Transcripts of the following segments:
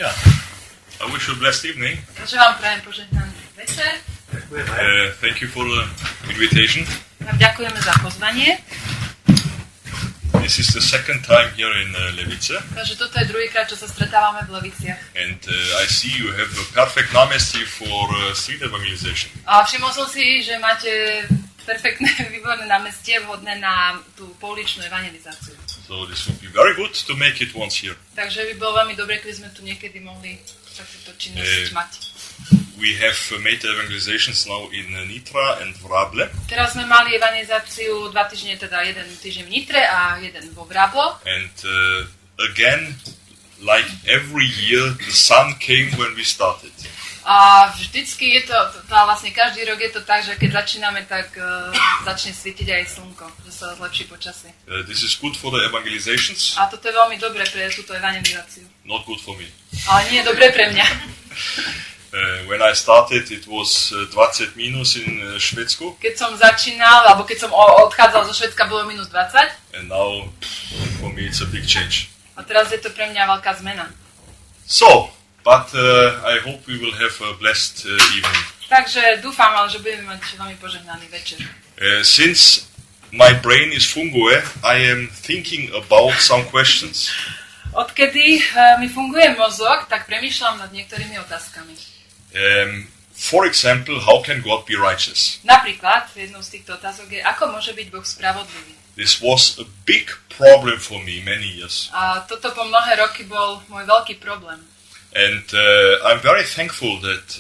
Yeah. I wish you a blessed evening. Takže vám prajem požehnaný večer. Thank you for the invitation. Ďakujeme za pozvanie. This is the second time here in Levice. Takže toto je druhýkrát, čo sa stretávame v Leviciach. And I see you have a perfect námestí for street evangelization. A všimol som si, že máte perfektné, výborné námestie vhodné na tú pouličnú evangelizáciu. So this would be very good to make it once here. Takže by bolo veľmi dobre, keby sme tu niekedy mohli takúto činnosť mať. We have made evangelizations now in Nitra and Vrable. Teraz sme mali evangelizáciu 2 týždne, teda jeden týždeň v Nitre a jeden vo Vrablo. And again, like every year, the sun came when we started. A vždycky je to vlastne každý rok je to tak, že keď začíname, tak začne svietiť aj slnko, že sa zlepší počasie. This is good for the evangelizations. A toto je veľmi dobré pre túto evangelizáciu. Not good for me. Ale nie je dobré pre mňa. When I started, it was 20 minus in Švédsku. Keď som začínal, alebo keď som odchádzal zo Švédska, bolo minus 20. And now, for me, it's a big change. A teraz je to pre mňa veľká zmena. So, but I hope we will have a blessed evening. Takže dúfam, ale že budeme mať veľmi požehnaný večer. Since my brain is fungue, I am thinking about some questions. Odkedy mi funguje mozog, tak premýšľam nad niektorými otázkami. For example, how can God be righteous? Napríklad, jednou z týchto otázok je, ako môže byť Boh spravodlivý? This was a big problem for me many years. A toto po mnohé roky bol môj veľký problém. And I'm very thankful that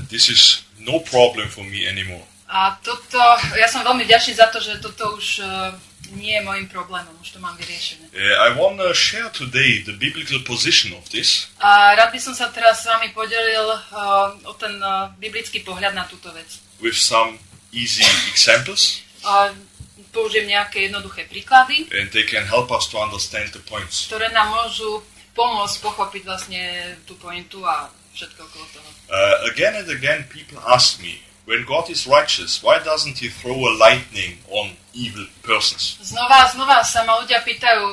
this is no problem for me anymore. A toto, ja som veľmi vďačný za to, že toto už nie je môjim problémom, už to mám vyriešené. I want to share today the biblical position of this. A rád by som sa teraz s vami podelil o ten biblický pohľad na túto vec. With some easy examples. Použijem nejaké jednoduché príklady, and they can help us to understand the points. Ktoré nám môžu pomôcť pochopiť vlastne tú pointu a všetko okolo toho. Again and again people ask me, when God is righteous, why doesn't he throw a lightning on evil persons? Znova sa ma ľudia pýtajú,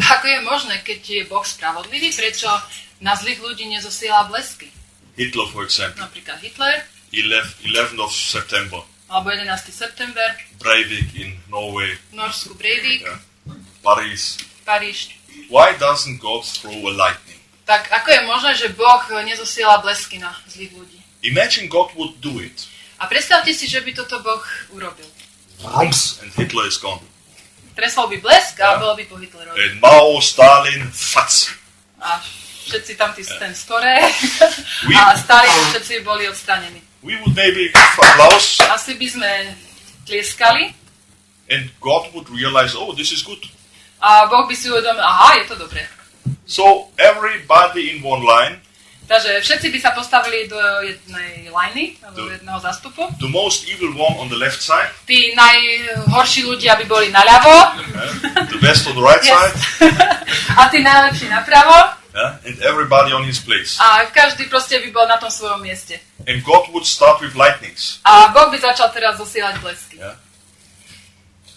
ako je možné, keď je Boh spravodlivý, prečo na zlých ľudí nezosiela blesky? Hitler, for example. Napríklad Hitler. 11th of September. Alebo 11. september. Breivik in Norway. V Norsku Breivik. Yeah. Paris. Paríž. Why doesn't God throw a lightning? Tak ako je možné, že Boh nezosiela blesky na zlých ľudí? Imagine God would do it. A predstavte si, že by toto Boh urobil. And Hitler is gone. Tresol by blesk a bolo by po Hitlerovi. And Mao, Stalin, fac. A všetci tam ten skore a Stalin, všetci boli odstranení. We would maybe give applause. Asi by sme tlieskali. And God would realize, oh, this is good. A Boh by si uvedomil, aha, je to dobré. So everybody in one line. Takže všetci by sa postavili do jednej liney, alebo jedného zástupu. The most evil one on the left side. Tí najhorší ľudia by boli naľavo. The best on the right side. A tí najlepší napravo. And everybody on his place. A každý proste by bol na tom svojom mieste. And God would start with lightnings. A Boh by začal teraz zosielať blesky.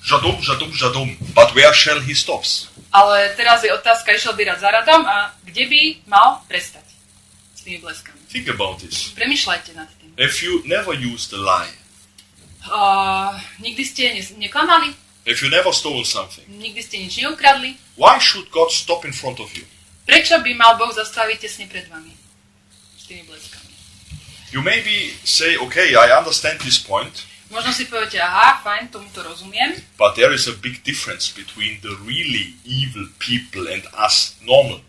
Žadom, žadom, žadom. But where shall he stops? Ale teraz je otázka, išiel by rád za radom a kde by mal prestať s tými bleskami? Think about this. Premýšľajte nad tým. If you never used a lie. Nikdy ste neklamali? If you never stole something. Nikdy ste nič neukradli? Why should God stop in front of you? Prečo by mal Boh zastaviť tesne pred vami s tými bleskami? You maybe say, okay, I understand this point. Možno si poviete, aha, fajn, tomuto rozumiem. But there is a big difference between the really evil people and us normal.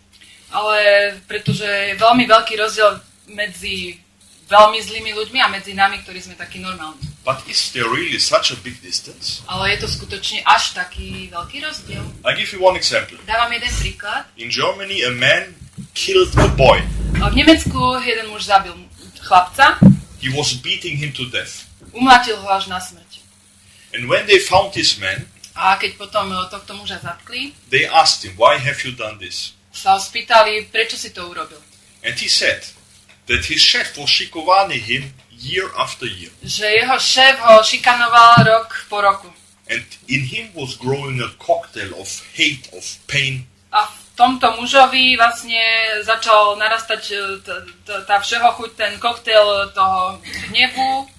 Ale pretože je veľmi veľký rozdiel medzi veľmi zlými ľuďmi a medzi nami, ktorí sme takí normálni. But is there really such a big distance? Ale je to skutočne až taký veľký rozdiel. I give you one example. Dávam jeden príklad. In Germany a man killed a boy. V Nemecku jeden muž zabil chlapca. He was beating him to death. Umlátil ho až na smrť. And when they found this man, a keď potom tohto muža zatkli, they asked him, why have you done this? Sa ho spýtali, prečo si to urobil. And he said that his chef was šikovaný him year after year. Že jeho šéf ho šikanoval rok po roku. And in him was growing a cocktail of hate, of pain. A v tomto mužovi vlastne začal narastať tá všehochuť, ten koktail toho hnevu,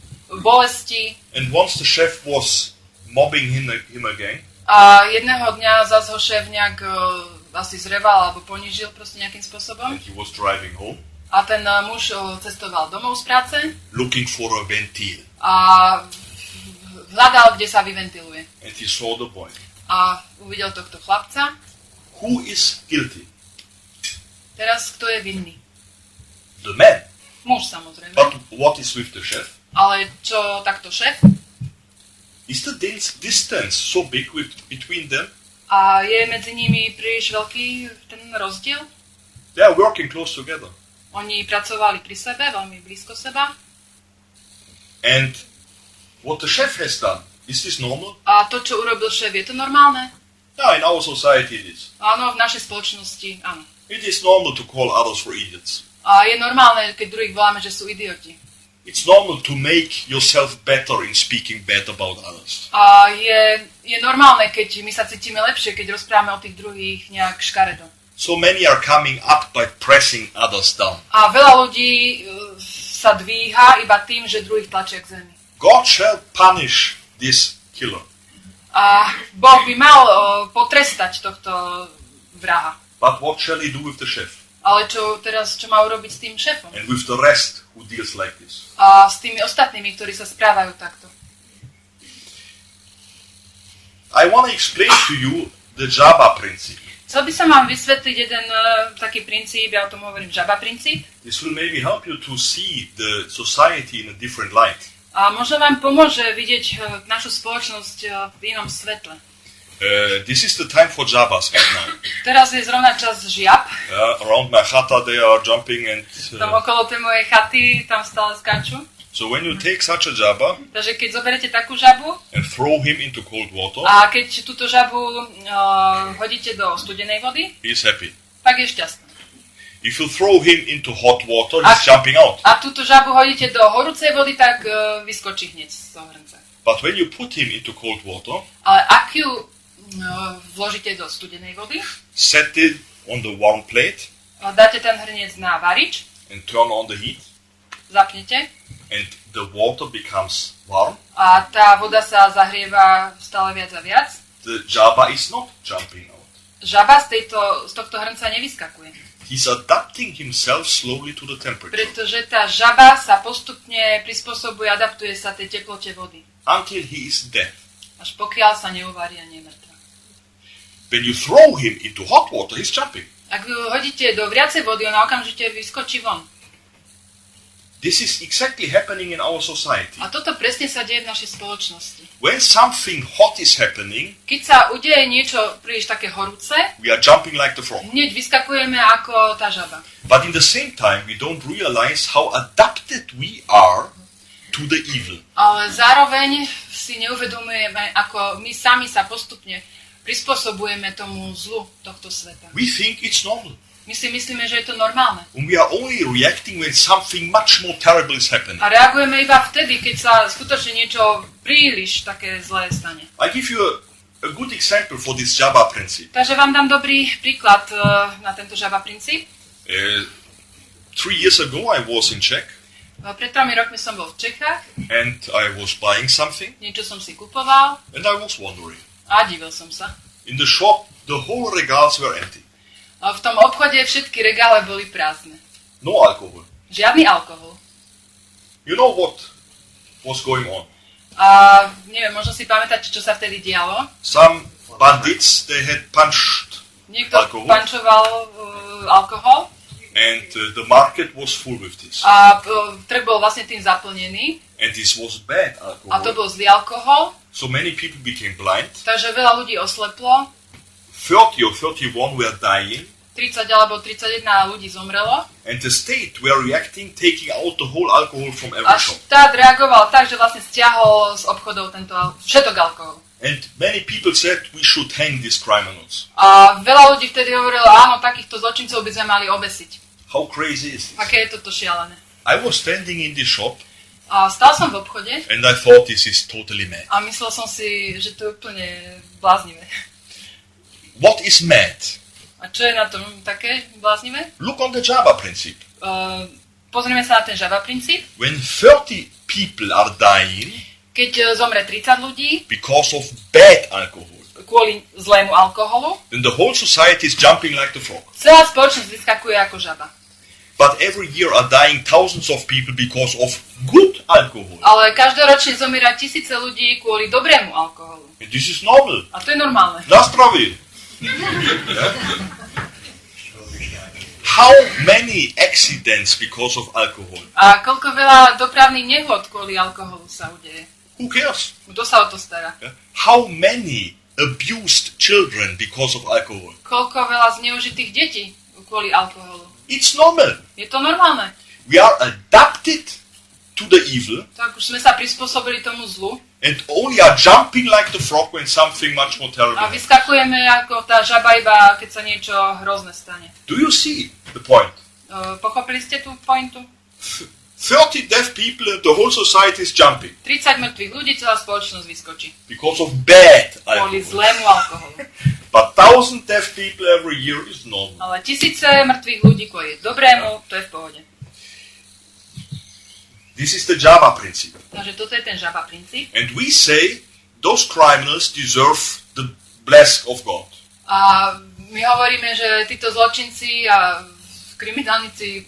bolesti. And once the chef was mobbing him again, A jedného dňa zase ho šéf nejak asi zreval alebo ponížil proste nejakým spôsobom. and he was driving home, A ten muž cestoval domov z práce looking for a ventil. a hľadal, kde sa vyventiluje. And he saw the boy. A uvidel tohto chlapca. Who is guilty? Teraz kto je vinný? The man. Muž samozrejme. But what is with the chef? Ale čo takto šéf? Is the distance so big between them? A je medzi nimi príliš veľký ten rozdiel? They are working close together. Oni pracovali pri sebe, veľmi blízko seba. And what the chef has done, is this normal? A to, čo urobil šéf, je to normálne? Yeah, in our society it is. Áno, v našej spoločnosti, áno. It is normal to call others for idiots. A je normálne, keď druhých voláme, že sú idioti. It's normal to make yourself better in speaking bad about others. A je normálne, keď my sa cítime lepšie, keď rozprávame o tých druhých nejak škaredo. So many are coming up by pressing others down. A veľa ľudí sa dvíha iba tým, že druhých tlačia k zemi. God shall punish this killer. A Boh by mal potrestať tohto vraha. But what shall he do with the chef? Ale čo má urobiť s tým šéfom? And with the rest who deals like this? A s tými ostatnými, ktorí sa správajú takto. I want to explain to you the Jabba principle. Chcel by som vám vysvetliť jeden taký princíp, ja o tom hovorím Jabba princíp. This will maybe help you to see the society in a different light. A možno vám pomôže vidieť našu spoločnosť v inom svetle. This is the time for Jabbas right now. Teraz je zrovna čas žiab. Around my chata they are jumping and... Tam okolo tej mojej chaty, tam stále skáču. So when you take such a Jabba Takže keď zoberete takú žabu and throw him into cold water, a keď túto žabu hodíte do studenej vody, he is happy. tak je šťastný. If you throw him into hot water, he's jumping out. A túto žabu hodíte do horúcej vody, tak vyskočí hneď z toho hrnca. But when you put him into cold water, Ale ak ju vložíte do studenej vody, set it on the warm plate dáte ten hrniec na varič, and turn on the heat, zapnete and the water becomes warm, a tá voda sa zahrieva stále viac a viac, the Jabba is not jumping out. žaba z tohto hrnca nevyskakuje. He's adapting himself slowly to the temperature Pretože tá žaba sa postupne prispôsobuje, adaptuje sa tej teplote vody. until he is dead. Až pokiaľ sa neuvarí a nemrtvá. When you throw him into hot water, he's jumping. Ak ju hodíte do vriacej vody, ona okamžite vyskočí von. This is exactly happening in our society. A toto presne sa deje v našej spoločnosti. When something hot is happening, Keď sa udeje niečo príliš také horúce, we are jumping like the frog. hneď vyskakujeme ako tá žaba. But in the same time, we don't realize how adapted we are to the evil. Ale zároveň si neuvedomujeme, ako my sami sa postupne prispôsobujeme tomu zlu tohto sveta. We think it's normal. My si myslíme, že je to normálne. And we are only reacting when something much more terrible is happening. A reagujeme iba vtedy, keď sa skutočne niečo príliš také zlé stane. I give you a good example for this Jabba principle. Takže vám dám dobrý príklad na tento žaba princíp. 3 years ago I was in Czech Pred 3 rokmi som bol v Čechách, and I was buying something niečo som si kupoval and I was wondering. a divil som sa. In the shop, the whole regals were empty. A v tom obchode všetky regále boli prázdne. No alcohol. Žiadny alkohol. You know what was going on? A neviem, možno si pamätáte, čo sa vtedy dialo. Some bandits, they had punched Niekto Alkohol? pančoval alkohol and the market was full with this. a trh bol vlastne tým zaplnený And this was bad a to alcohol. bol zlý alkohol, So many people became blind. takže veľa ľudí osleplo, 30 or 31 were dying. 30 alebo 31 ľudí zomrelo And the state were reacting, taking out the whole alcohol from every a shop. štát reagoval tak, že vlastne stiahol z obchodov všetok alkohol. And many people said we should hang these criminals. A veľa ľudí vtedy hovorilo, áno, takýchto zločincov by sme mali obesiť. How crazy is this? Aké je toto šialené. I was standing in this shop A stál som v obchode and I thought this is totally mad. a myslel som si, že to je úplne bláznivé. What is mad? A A čo je na tom také bláznivé? Look on the Java principle. Pozrieme sa na ten Java princíp. When 30 people are dying Keď zomre 30 ľudí because of bad alcohol, kvôli zlému alkoholu, then the whole society is jumping like the frog. celá spoločnosť vyskakuje ako žaba. But every year are dying thousands of people because of good alcohol. Ale každoročne zomiera tisíce ľudí kvôli dobrému alkoholu. And this is normal. A to je normálne. Na zdravie. Yeah? How many accidents because of alcohol? A koľko veľa dopravných nehôd kvôli alkoholu sa udeje? Who cares? Kto sa o to stará? Yeah? How many abused children because of alcohol? Koľko veľa zneužitých detí kvôli alkoholu? It's normal. Je to normálne. We are adapted to the evil Tak už sme sa prispôsobili tomu zlu and only are jumping like the frog when something much more terrible a happens. vyskakujeme ako tá žaba iba, keď sa niečo hrozné stane. Do you see the point? Pochopili ste tú pointu? 30 deaf people and the whole society is jumping 30 mŕtvych ľudí, celá spoločnosť vyskočí. because of bad Kvôli alcohol. zlému alkoholu. But 1,000 deaf people every year is normal. Ale tisíce mŕtvych ľudí kvôli dobrému, to je v pohode. This is the Java principle. Takže toto je ten žaba princíp. And we say those criminals deserve the blessing of God. A my hovoríme, že títo zločinci a kriminálnici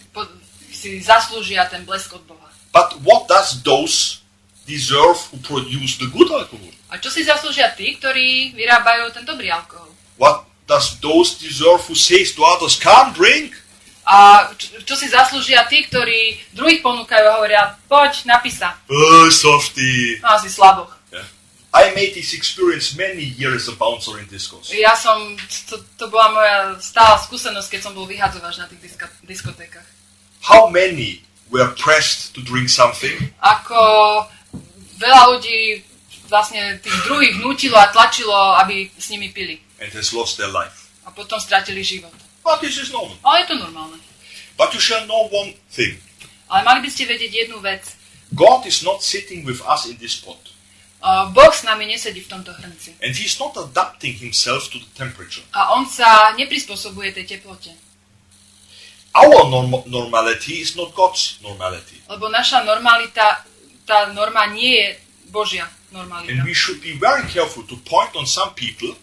si zaslúžia ten blesk od Boha. But what does those deserve who produce the good alcohol? A čo si zaslúžia tí, ktorí vyrábajú ten dobrý alkohol? What does those deserve who says to others, can't drink? A čo si zaslúžia tí, ktorí druhých ponúkajú a hovoria, poď, napí sa. Oh, softy. No, asi slaboch. Yeah. I made this experience many years as a bouncer in discos. Ja som, to bola moja stála skúsenosť, keď som bol vyhadzovač na tých diskotékach. How many were pressed to drink something Ako veľa ľudí vlastne tých druhých nutilo a tlačilo, aby s nimi pili. and has lost their life? A potom stratili život. But this is normal. Ale je to normálne. But you shall know one thing. Ale mali by ste vedieť jednu vec. God is not sitting with us in this pot. Boh s nami nesedí v tomto hrnci. And he's not adapting himself to the temperature. A on sa neprispôsobuje tej teplote. Our normality is not God's normality. Lebo naša normalita, tá norma nie je Božia normalita. And we should be very careful to point on some people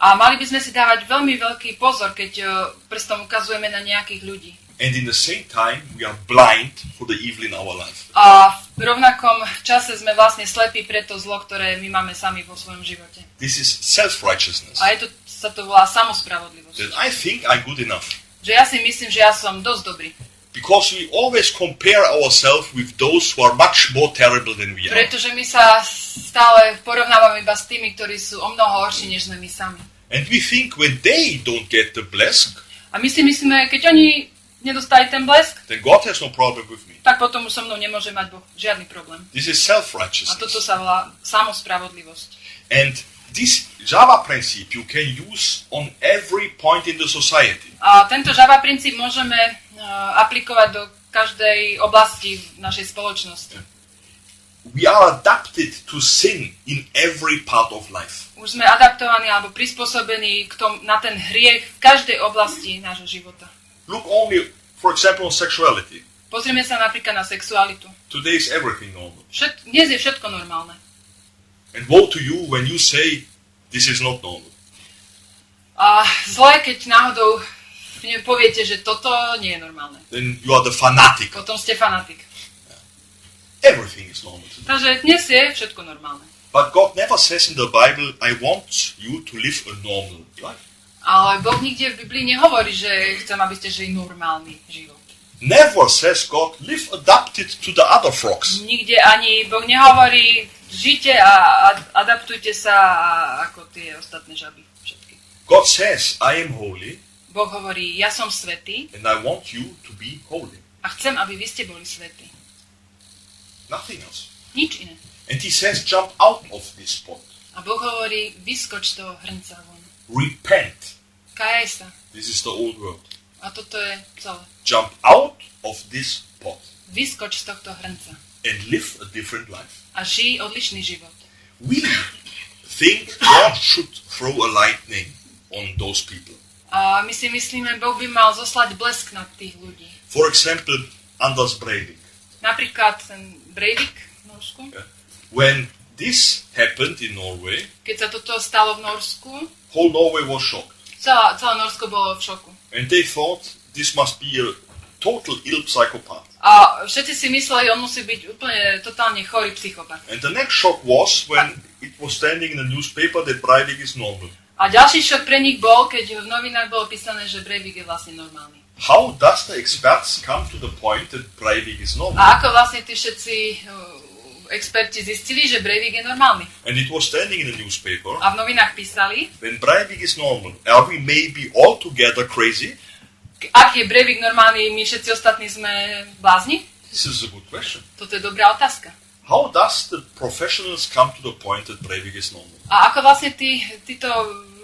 A mali by sme si dávať veľmi veľký pozor, keď prstom ukazujeme na nejakých ľudí. and in the same time we are blind for the evil in our life. A v rovnakom čase sme vlastne slepí pre to zlo, ktoré my máme sami vo svojom živote. This is self-righteousness. A sa to volá samospravodlivosť. That I think I'm good enough. Že ja si myslím, že ja som dosť dobrý. Because we always compare ourselves with those who are much more terrible than we are. Pretože my sa stále porovnávame iba s tými, ktorí sú o mnoho horší, než sme my sami. And we think when they don't get the blessing, A my si myslíme, keď oni nedostali ten blesk, then God has no problem with me. tak potom už so mnou nemôže mať Boh žiadny problém. This is A toto self-righteousness. sa volá samospravodlivosť. And this Java principle you can use on every point in the society. A tento Java princíp môžeme aplikovať do každej oblasti v našej spoločnosti. We are adapted to sin in every part of life. Už sme adaptovaní alebo prispôsobení na ten hriech v každej oblasti nášho života. Look only, for example, on sexuality. Pozrieme sa napríklad na sexualitu. Today is everything normal. Dnes je všetko normálne. And woe to you when you say this is not normal. A zle, keď náhodou poviete, že toto nie je normálne. Then you are the fanatic. Potom ste fanatik. Everything is normal today. Takže dnes je všetko normálne. But God never says in the Bible, I want you to live a normal life. Ale Boh nikde v Biblii nehovorí, že chcem, aby ste žili normálny život. Never says God, live adapted to the other frogs. Nikde ani Boh nehovorí, žite a adaptujte sa ako tie ostatné žaby. Všetky. God says, I am holy Boh hovorí, ja som svätý and I want you to be holy. a chcem, aby vy ste boli svätí. Nothing else. Nič iné. And he says, jump out of this pot. A Boh hovorí, vyskoč z toho hrnca von. Repent. Kajaj sa. This is the old word. A toto je celé. Jump out of this pot Vyskoč z tohto hrnca. and live a different life. A žij odlišný život. We think God should throw a lightning on those people. A my si myslíme, Boh by mal zoslať blesk na tých ľudí. For example, Anders Breivik. Napríklad ten Breivik v Norsku. Yeah. When this happened in Norway, Keď sa toto stalo v Norsku, whole Norway was shocked. celé Norsko bolo v šoku. And they thought this must be a total ill psychopath. A všetci si mysleli, on musí byť úplne totálne chorý psychopat. And the next shock was when it was standing in the newspaper that Breivik is normal. A ďalší šok pre nich bol, keď v novinách bolo písané, že Breivik je vlastne normálny. How does the experts come to the point that Breivik is normal? A ako vlastne tí všetci experti zistili, že Breivik je normálny. And it was standing in the newspaper. A v novinách písali, When Breivik is normal, are we maybe altogether crazy? ak je Breivik normálny, my všetci ostatní sme blázni? This is a good question. Toto je dobrá otázka. How does the professionals come to the point that Breivik is normal? A ako vlastne títo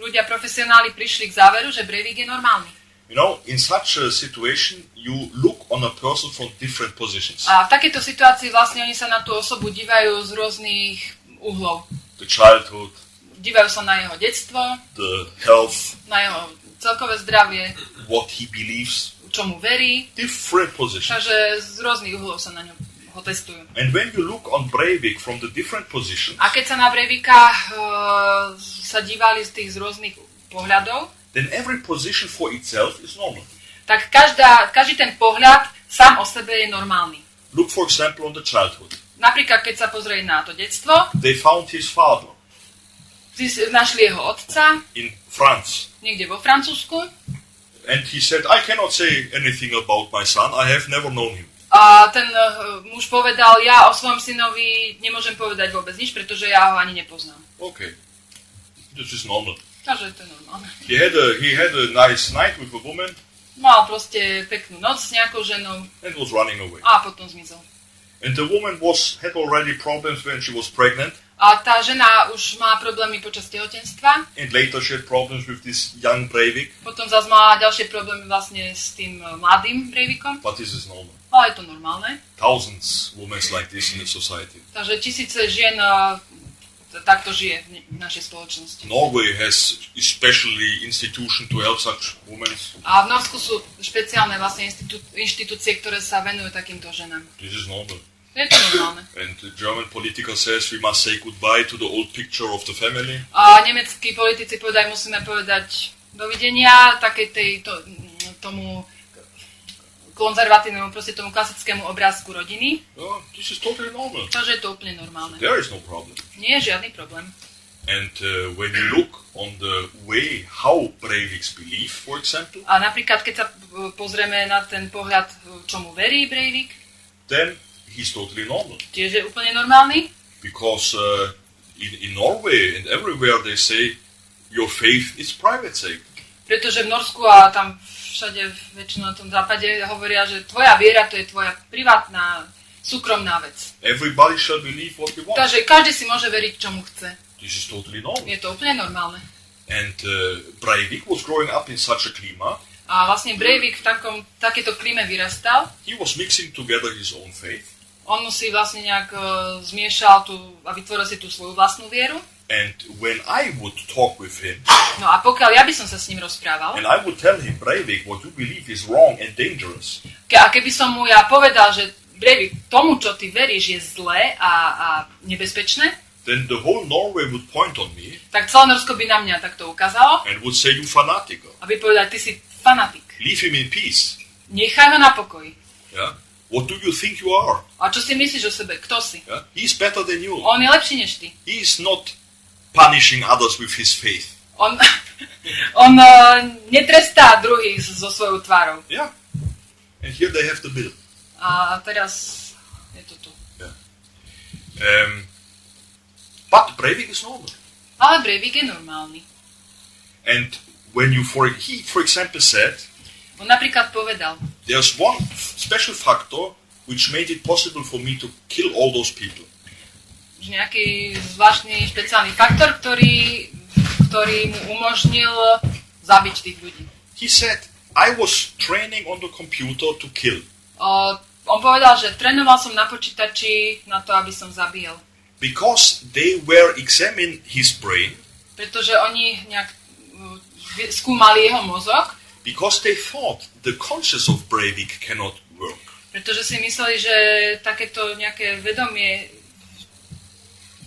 ľudia profesionáli prišli k záveru, že Breivik je normálny? You know, in such a situation, you look on a person from different positions. A v takejto situácii vlastne oni sa na tú osobu dívajú z rôznych uhlov. The childhood, Dívajú sa na jeho detstvo, the health, na jeho celkové zdravie, what he believes, čomu verí. different positions. Takže z rôznych uhlov sa na ňom ho testujú. And when you look on Breivik from the different positions, A keď sa na Breivika sa dívali z tých rôznych pohľadov, then every position for itself is normal. tak každý ten pohľad sám o sebe je normálny. Look, for example, on the childhood. Napríklad, keď sa pozrie na to detstvo, They found his father našli jeho otca in France. niekde vo Francúzsku And he said, I cannot say anything about my son. I have never known him. a ten muž povedal, ja o svojom synovi nemôžem povedať vôbec nič, pretože ja ho ani nepoznám. Okay. This is normal. Takže to je normálne. He had a nice night with a woman Mal proste peknú noc s nejakou ženou and was running away. a potom zmizol. And the woman had already problems when she was pregnant, A tá žena už má problémy počas tehotenstva, and later she had problems with this young Breivik. potom zase má ďalšie problémy vlastne s tým mladým Breivikom, But this is normal. ale je to normálne. Thousands women like this in the society. Takže tisíce žien takto žije v našej spoločnosti. Norway has especially institution to help such women. A v Norsku sú špeciálne vlastne inštitúcie, ktoré sa venujú takýmto ženám. This is normal. Je to normálne. And the German political says we must say goodbye to the old picture of the family. A nemeckí politici povedajú, musíme povedať dovidenia tomu konzervatívnemu, proste tomu klasickému obrázku rodiny. Oh, this is totally normal. Takže je to úplne normálne. There is no problem. Nie je žiadny problém. And when you look on the way how Breiviks believe, for example, A napríklad, keď sa pozrieme na ten pohľad, čomu verí Breivik, then he's totally normal. tiež je úplne normálny. Because in Norway and everywhere they say your faith is private sake. Pretože v Norsku a tam všade väčšinou na tom západe hovoria, že tvoja viera to je tvoja privátna, súkromná vec. Everybody shall believe what he wants. Takže každý si môže veriť, čomu chce. This is totally normal. Je to úplne normálne. And Breivik was growing up in such a klima. A vlastne Breivik v takéto klíme vyrastal. He was mixing together his own faith. On si vlastne nejak zmiešal a vytvoril si tú svoju vlastnú vieru. And when I would talk with him, No a pokiaľ ja by som sa s ním rozprával, and I would tell him, Breivik, what you believe is wrong and dangerous, a keby som mu ja povedal, že Breivik, tomu, čo ty veríš, je zlé a nebezpečné, then the whole Norway would point on me tak celé Norsko by na mňa takto ukázalo and would say, you fanatical. a by povedal, ty si fanatik. Leave him in peace. Nechaj ho na pokoji. Yeah? What do you think you are? A čo si myslíš o sebe? Kto si? Yeah? He's better than you. On je lepší než ty. He's not punishing others with his faith. On netrestá druhých so svojou tvárou. Yeah. And here they have the bill. A teraz je to tu. Yeah. But Breivik is normal. Ale Breivik je normálny. And when he, for example, said, On napríklad povedal, there's one special factor which made it possible for me to kill all those people. že nejaký zvláštny špeciálny faktor, ktorý mu umožnil zabiť tých ľudí. He said, I was training on the computer to kill. On povedal, že trénoval som na počítači na to, aby som zabíjal. Because they were examining his brain, Pretože oni nejak skúmali jeho mozog, because they thought the conscious of Breivik cannot work. pretože si mysleli, že takéto nejaké vedomie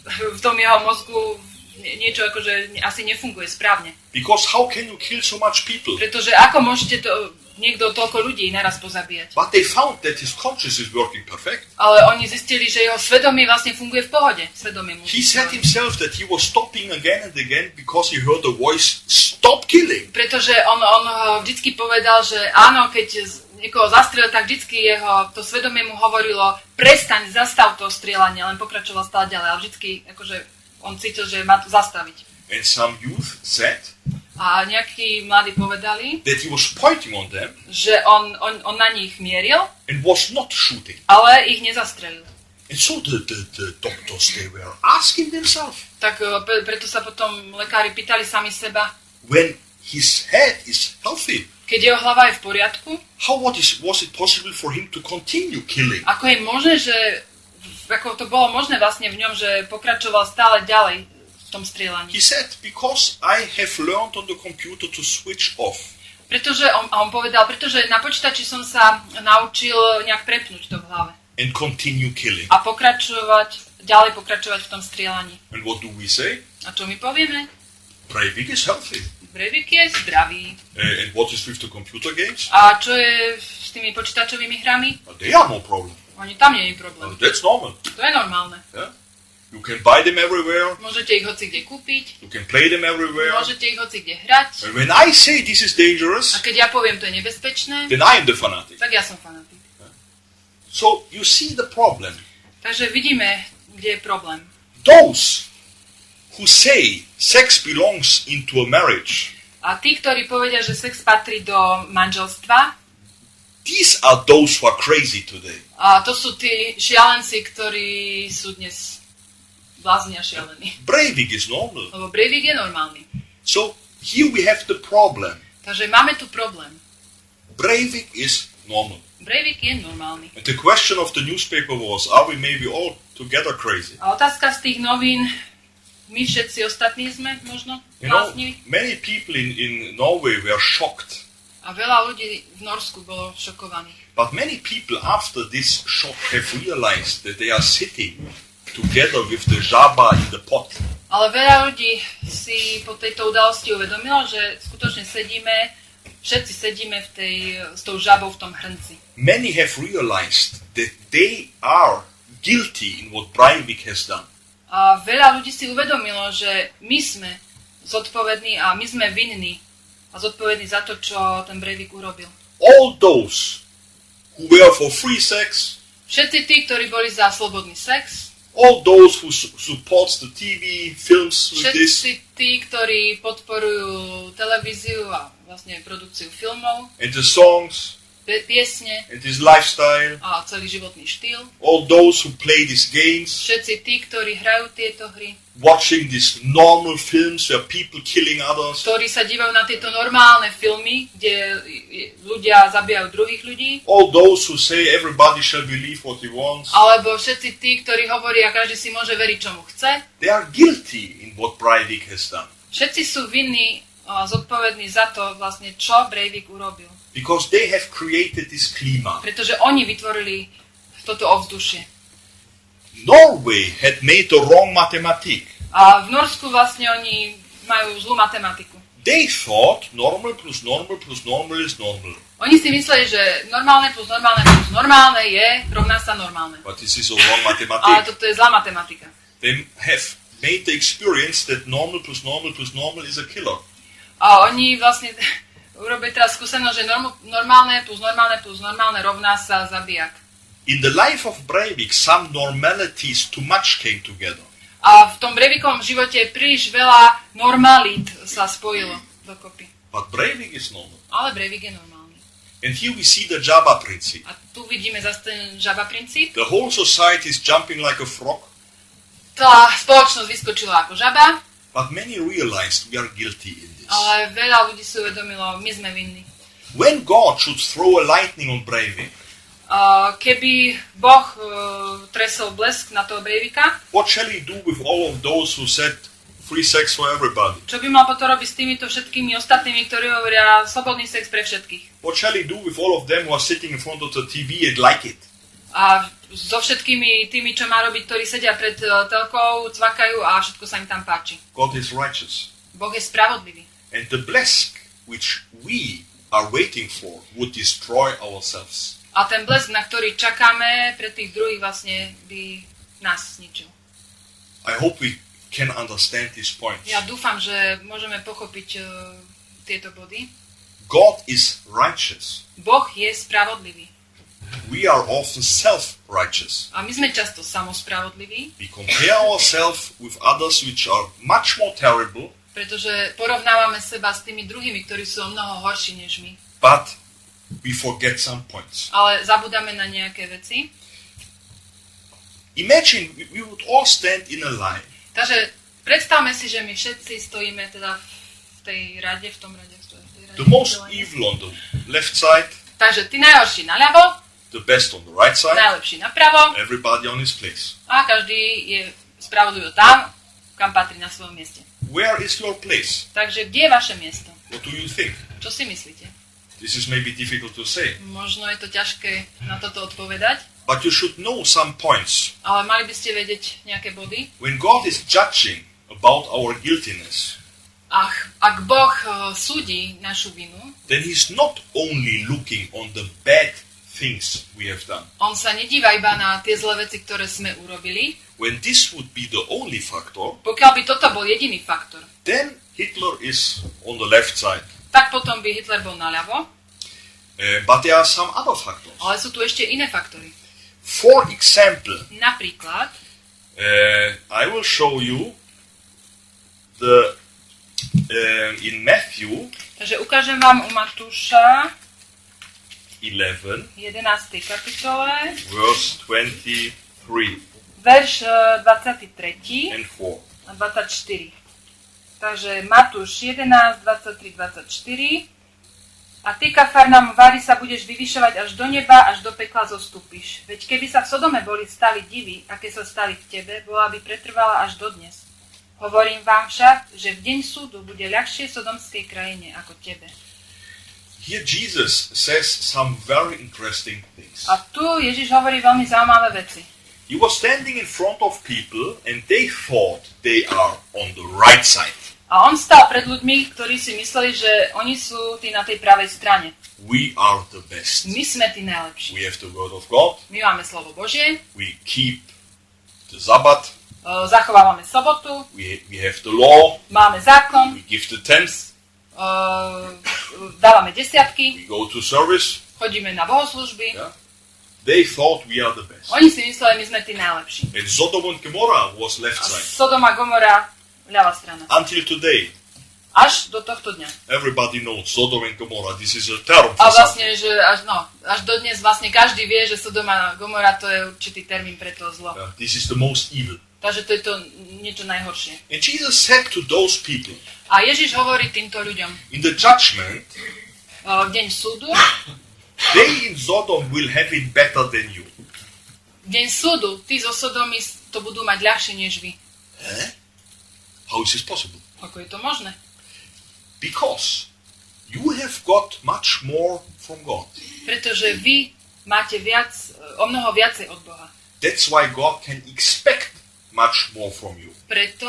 v tom jeho mozgu niečo akože asi nefunguje správne. Because how can you kill so much people? Pretože ako môžete niekto toľko ľudí naraz pozabíjať? But they found that his conscious is working perfect. Ale oni zistili, že jeho svedomie vlastne funguje v pohode. Svedomie mu. He said himself that he was stopping again and again because he heard the voice, stop killing. Pretože on vždycky povedal, že áno, keď niekoho zastrel, tak vždycky to svedomie mu hovorilo, prestaň, zastav to strieľanie, len pokračoval stále ďalej. Ale vždycky akože on cítil, že má to zastaviť. And some youth said A nejakí mladí povedali, that he was pointing on them že on na nich mieril, and was not shooting. ale ich nezastrelil. And so the doctors, they were asking themselves, Tak preto sa potom lekári pýtali sami seba, when his head is healthy, keď jeho hlava je v poriadku, was it possible for him to continue killing? ako je možné, že ako to bolo možné vlastne v ňom, že pokračoval stále ďalej v tom strieľaní. He said, because I have learned on the computer to switch off. Pretože on povedal, pretože na počítači som sa naučil nejak prepnúť to v hlave. And continue killing. A ďalej pokračovať v tom strieľaní. And what do we say? A čo my povieme? Breivik is healthy. Breivik je zdravý. And what is with the computer games? A čo je s tými počítačovými hrami? They are no problem. Tam nie je problém. That's normal. To je normálne. Yeah? You can buy them everywhere. Môžete ich hoci kde kúpiť. You can play them everywhere. Môžete ich hoci kde hrať. And when I say this is dangerous, A keď ja poviem, to je nebezpečné, then I am the fanatic. tak ja som fanatik. So you see the problem. Takže vidíme, kde je problém. Those who say sex belongs into a marriage, A tí, ktorí povedia, že sex patrí do manželstva, these are those who are crazy today. a to sú tí šialenci, ktorí sú dnes blázni a šialení. Breivik is normal. Lebo Breivik je normálny. So here we have the problem. Takže máme tu problém. Breivik is normal. Breivik je normálny. And the question of the newspaper was, are we maybe all together crazy? A otázka z tých novín, my všetci ostatní sme možno You know, blázni. many people in Norway were shocked. A veľa ľudí v Norsku bolo šokovaných. But many people after this shock have realized that they are sitting together with the Jabba in the pot. Ale veľa ľudí si po tejto udalosti uvedomilo, že skutočne všetci sedíme s tou žabou v tom hrnci. Many have realized that they are guilty in what Breivik has done. A veľa ľudí si uvedomilo, že my sme zodpovední a my sme vinní a zodpovední za to, čo ten Breivik urobil. All those who were for free sex, Všetci tí, ktorí boli za slobodný sex, all those who supports the TV, films with this, všetci tí, ktorí podporujú televíziu a vlastne produkciu filmov, and the songs, piesne and this lifestyle, a celý životný štýl, all those who play these games, všetci tí, ktorí hrajú tieto hry, watching these normal films where people killing others, ktorí sa dívajú na tieto normálne filmy, kde ľudia zabíjajú druhých ľudí, all those who say everybody shall believe what he wants, alebo všetci tí, ktorí hovoria, každý si môže veriť, čomu chce. they are guilty in what Breivik has done. Všetci sú vinní a zodpovední za to, vlastne, čo Breivik urobil. Because they have created this klima. Pretože oni vytvorili toto ovzdušie. Norway had made the wrong mathematics. A v Norsku vlastne oni majú zlú matematiku. They thought normal plus normal plus normal is normal. Oni si mysleli, že normálne plus normálne je rovná sa normálne. But this is a wrong Ale mathematics. toto je zlá matematika. They have made the experience that normal plus normal plus normal is a killer. A oni vlastne urobili teraz skúsenosť, že normálne plus normálne rovná sa zabijak. In the life of Breivik, some normalities too much came together. A v tom Breivikovom živote príliš veľa normalít sa spojilo dokopy. But Breivik is normal. Ale Breivik je normálny. And here we see the Jabba principle. A tu vidíme zase ten žaba princíp. The whole society is jumping like a frog, Tá spoločnosť vyskočila ako žaba, but many realized we are guilty in this. ale veľa ľudí si uvedomilo, my sme vinní. When God should throw a lightning on Breivik, Keby Boh tresol blesk na toho Breivika, what shall he do with all of those who said free sex for everybody. Čo by mal potom robiť s týmito všetkými ostatnými, ktorí hovoria slobodný sex pre všetkých? What shall he do with all of them who are sitting in front of the TV and like it? A so všetkými tými, čo má robiť, ktorí sedia pred telkou, cvakajú a všetko sa im tam páči. God is righteous. Boh je spravodlivý. And the blesk which we are waiting for would destroy ourselves. A ten blesk, na ktorý čakáme, pre tých druhých vlastne by nás zničil. I hope we can understand these points. Ja dúfam, že môžeme pochopiť tieto body. God is righteous. Boh je spravodlivý. We are often self-righteous. A my sme často samospravodliví, We compare ourselves with others which are much more terrible, pretože porovnávame seba s tými druhými, ktorí sú o mnoho horší než my. but we forget some points. Ale zabudáme na nejaké veci. Imagine we would all stand in a line. Takže predstavme si, že my všetci stojíme teda v tej rade, v tom rade. The most evil on the left side, Takže ty najhorší naľavo, the best on the right side, najlepší napravo everybody on his place. a každý je spravodlivo tam, kam patrí na svojom mieste. Where is your place? Takže kde je vaše miesto? What do you think? Čo si myslíte? This is maybe difficult to say, Možno je to ťažké na toto odpovedať, but you should know some points. ale mali by ste vedieť nejaké body. When God is judging about our guiltiness, Ak Boh súdi našu vinu, then He's not only looking on the bad things we have done. on sa nedíva iba na tie zlé veci, ktoré sme urobili. When this would be the only factor, Pokiaľ by toto bol jediný faktor, then Hitler is on the left side. tak potom by Hitler bol naľavo, But there are some other factors. ale sú tu ešte iné faktory. For example, Napríklad, I will show you the in Matthew takže ukážem vám u Matúša 11, 11. kapitole, verse 23 verš 23 and 4. a 24. Takže Matúš 11, 23, 24. A ty, Kafarnaum, Vári, sa budeš vyvyšovať až do neba, až do pekla zostúpiš. Veď keby sa v Sodome boli stali divy, aké sa stali v tebe, bola by pretrvala až dodnes. Hovorím vám však, že v deň súdu bude ľahšie sodomskej krajine ako tebe. Here Jesus says some very interesting things. A tu Ježiš hovorí veľmi zaujímavé veci. He was standing in front of people and they thought they are on the right side. A on stál pred ľuďmi, ktorí si mysleli, že oni sú tí na tej pravej strane. We are the best. My sme tí najlepší. We have the word of God. My máme slovo Božie, We keep the Sabbath. zachovávame sobotu, We have the law. máme zákon, We give the tenth. dávame desiatky, We go to service. chodíme na bohoslužby. Yeah. They thought we are the best. Oni si mysleli, my sme tí najlepší. And Sodom and Gomorrah was left A side. Sodom a Gomora, ľavá strana. Until today, Až do tohto dňa. everybody knows Sodom and Gomorrah. This is a term A for something. vlastne, že až dodnes vlastne každý vie, že Sodom a Gomora to je určitý termín pre to zlo. Yeah, this is the most evil. Takže to je to niečo najhoršie. And Jesus said to those people, A Ježiš hovorí týmto ľuďom, in the judgment, v deň súdu, they in Sodom will have it better than you. v deň súdu, tí zo Sodomy to budú mať ľahšie než vy. How is this possible? Ako je to možné? Because you have got much more from God. Pretože vy máte viac, o mnoho viacej od Boha. That's why God can expect much more from you. Preto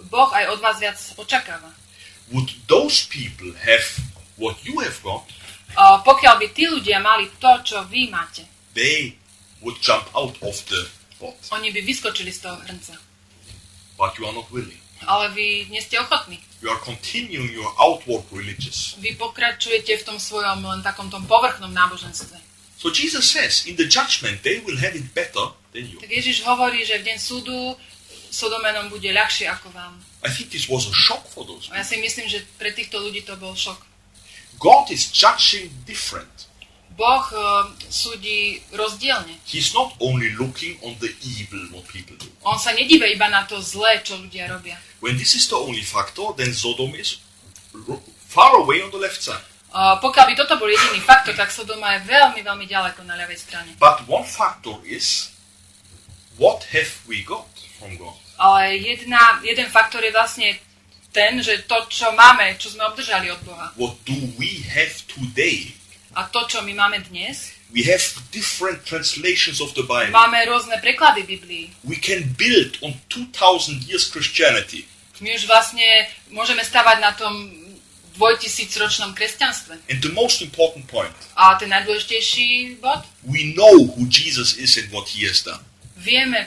Boh aj od vás viac očakáva. Would those people have what you have got, Pokiaľ by tí ľudia mali to, čo vy máte, they would jump out of the pot. oni by vyskočili z toho hrnca. But you are not willing. Ale vy nie ste ochotní. You are continuing your outward religious. Vy pokračujete v tom svojom len takom tom povrchnom náboženstve. So Jesus says, in the judgment, they will have it better than you. Tak Ježiš hovorí, že v deň súdu Sodomenom bude ľahšie ako vám. I think this was a shock for those A ja people. si myslím, že pre týchto ľudí to bol šok. God is judging different. Boh súdi rozdielne. He's not only looking on the evil what people do. On sa nedíva iba na to zlé, čo ľudia robia. When this is the only factor, then Sodom is far away on the left side. Pokiaľ by toto bol jediný faktor, tak Sodoma je veľmi, veľmi ďaleko na ľavej strane. But one factor is, what have we got from God? Ale jeden faktor je vlastne ten, že to, čo máme, čo sme obdržali od Boha. What do we have today? A to, čo my máme dnes, We have different translations of the Bible. máme rôzne preklady Biblii. We can build on 2000 years Christianity. My už vlastne môžeme stavať na tom 2000-ročnom kresťanstve. And the most important point, A ten najdôležitejší bod? we know who Jesus is and what he has done.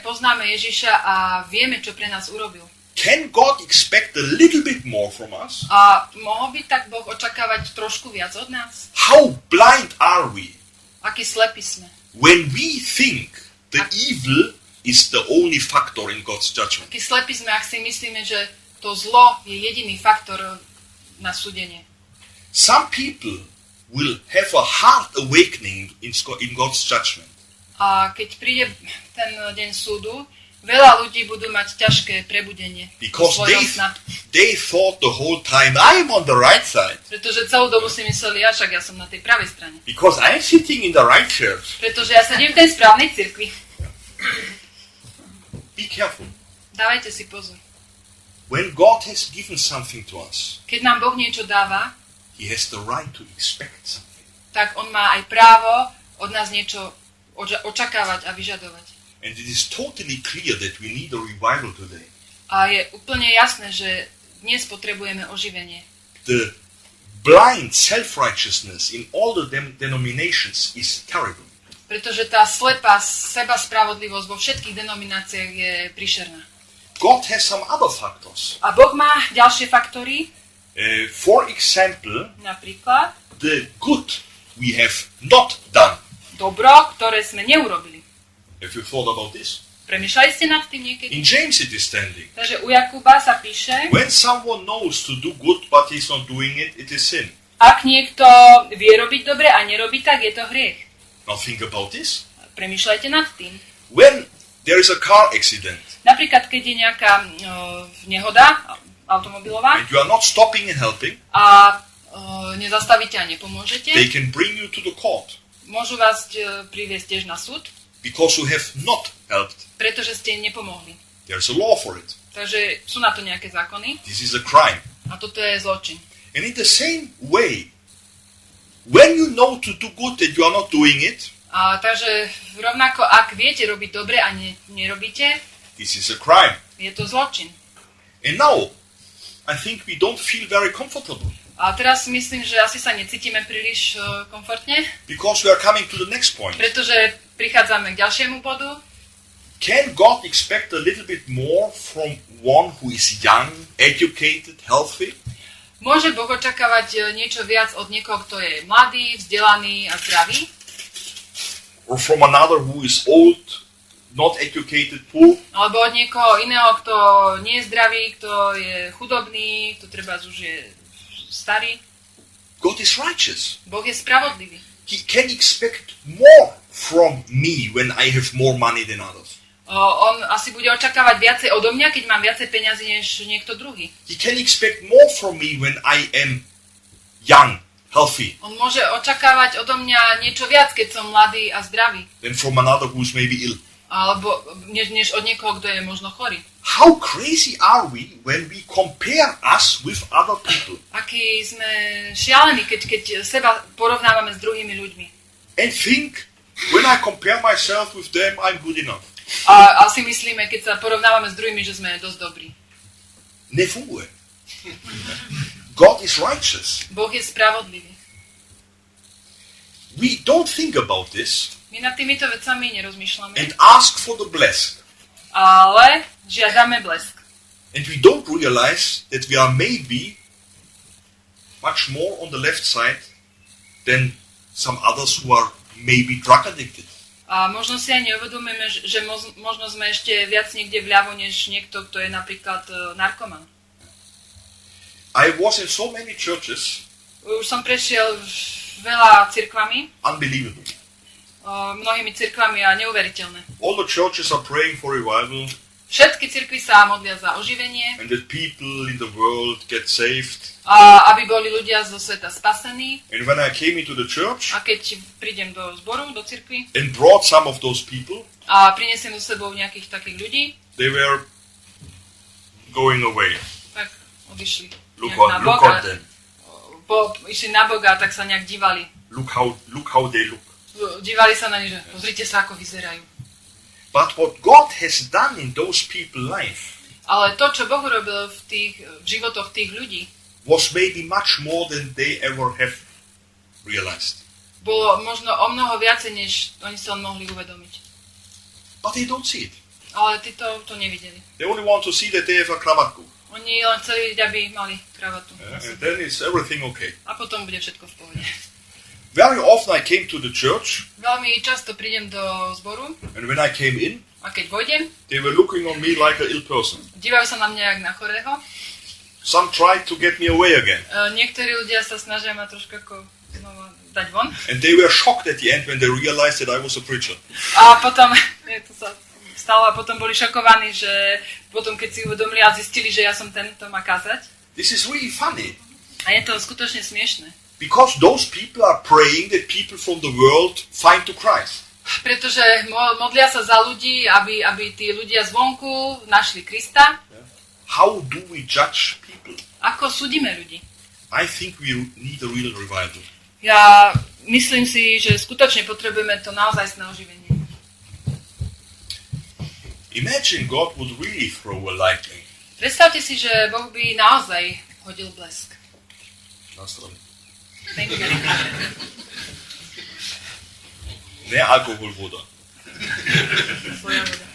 Poznáme Ježiša a vieme, čo pre nás urobil. Can God expect a little bit more from us? A mohol by tak Boh očakávať trošku viac od nás? How blind are we Akí slepí sme? when we think the evil is the only factor in God's judgment? Akí slepí sme, ak si myslíme, že to zlo je jediný faktor na súdenie. Some people will have a hard awakening in God's judgment. A keď príde ten deň súdu, veľa ľudí budú mať ťažké prebudenie. Because svojho sna. they thought the whole time, I'm on the right side. Pretože celú dobu si mysleli, však ja som na tej pravej strane. Because I'm sitting in the right church. Pretože ja sedím v tej správnej cirkvi. Be careful. Dávajte si pozor. When God has given something to us, Keď nám Boh niečo dáva, he has the right to expect something. tak on má aj právo od nás niečo očakávať a vyžadovať. And it is totally clear that we need a revival today. A je úplne jasné, že dnes potrebujeme oživenie. The blind self-righteousness in all the denominations is terrible. Pretože tá slepá seba spravodlivosť vo všetkých denomináciách je príšerná. God has some other factors. A Boh má ďalšie faktory, For example, napríklad the good we have not done. dobro, ktoré sme neurobili. Have you thought about this? Premýšľali ste nad tým niekedy? In James it is standing. Takže u Jakuba sa píše, When someone knows to do good but he's not doing it, it is sin. ak niekto vie robiť dobre a nerobí tak, je to hriech. Now think about this. Premýšľajte nad tým. When there is a car accident Napríklad, keď je nejaká nehoda automobilová and you are not stopping and helping, a nezastavíte a nepomôžete, they can bring you to the court môžu vás priviesť tiež na súd, because you have not helped. pretože ste nepomohli. There's a law for it. Takže sú na to nejaké zákony This is a crime. a toto je zločin. And in the same way, when you know to do good and you are not doing it, Takže rovnako, ak viete robiť dobre a nerobíte, this is a crime. je to zločin. And now, I think we don't feel very comfortable A teraz si myslím, že asi sa necítime príliš komfortne, because we are coming to the next point. pretože prichádzame k ďalšiemu bodu. Can God expect a little bit more from one who is young, educated, healthy? Môže Boh očakávať niečo viac od niekoho, kto je mladý, vzdelaný a zdravý? Or from another who is old, not educated, poor? Alebo od niekoho iného, kto nie je zdravý, kto je chudobný, kto treba už je starý? God is righteous. Boh je spravodlivý. He can expect more from me when I have more money than others. On asi bude očakávať viacej odo mňa, keď mám viacej peňazí než niekto druhý. He can expect more from me when I am young, healthy, On môže očakávať odo mňa niečo viac, keď som mladý a zdravý. than from another who is maybe ill. Alebo než od niekoho, kto je možno chorý. How crazy are we when we compare us with other people? Aký sme šialení, keď seba porovnávame s druhými ľuďmi. And think, when I compare myself with them, I'm good enough. A si myslíme, keď sa porovnávame s druhými, že sme dosť dobrí. Nefunguje. God is righteous. Boh je spravodlivý. We don't think about this My nad týmito vecami nerozmýšľame, and ask for the blessing. ale žiadame blesk. And we don't realize that we are maybe much more on the left side than some others who are maybe drug addicted. A možno si aj neuvedomíme, že možno sme ešte viac niekde vľavo, než niekto, kto je napríklad narkoman. I was in so many churches, Už som prešiel veľa cirkvami, unbelievable. mnohými cirkvami a neuveriteľné. All the churches are praying for revival Všetky cirkvy sa modlia za oživenie, and that people in the world get saved. a aby boli ľudia zo sveta spasení. And when I came into the church A keď prídem do zboru, do cirkvi and brought some of those people, a prinesiem so sebou nejakých takých ľudí, they were going away. Tak odišli. Look nejak na on, look bok on a them. išli na Boga a tak sa nejak dívali. Look how they look. Dívali sa na ne, že pozrite sa, ako vyzerajú. But what God has done in those people's life Ale to, čo Boh urobil v životoch tých ľudí, was maybe much more than they ever have realized. bolo možno o mnoho viacej, než oni sa len mohli uvedomiť. But they don't see it. Ale tí to nevideli. They only want to see that they have a kravatku. Oni len chceli vidieť, aby mali kravatu. And then is everything okay. A potom bude všetko v pohode. Very often I came to the church, Veľmi často prídem do zboru and when I came in, a keď vojdem, they were looking on me like an ill person. dívajú sa na mňa jak na chorého. Some tried to get me away again. Niektorí ľudia sa snažia ma trošku ako znova dať von. And they were shocked at the end when they realized that I was a preacher. A potom, to sa stalo, a potom boli šokovaní, že potom keď si uvedomili a zistili, že ja som ten, kto má kázať. This is really funny. A je to skutočne smiešné. Because those people are praying that people from the world find to Christ. Pretože modlia sa za ľudí, aby tí ľudia zvonku našli Krista. How do we judge people? Ako súdime ľudí? I think we need a real revival. Ja myslím si, že skutočne potrebujeme to naozajstné oživenie. Imagine God would really throw a lightning. Predstavte si, že Boh by naozaj hodil blesk. Pekne. Ne alkohol, voda. Svoja voda.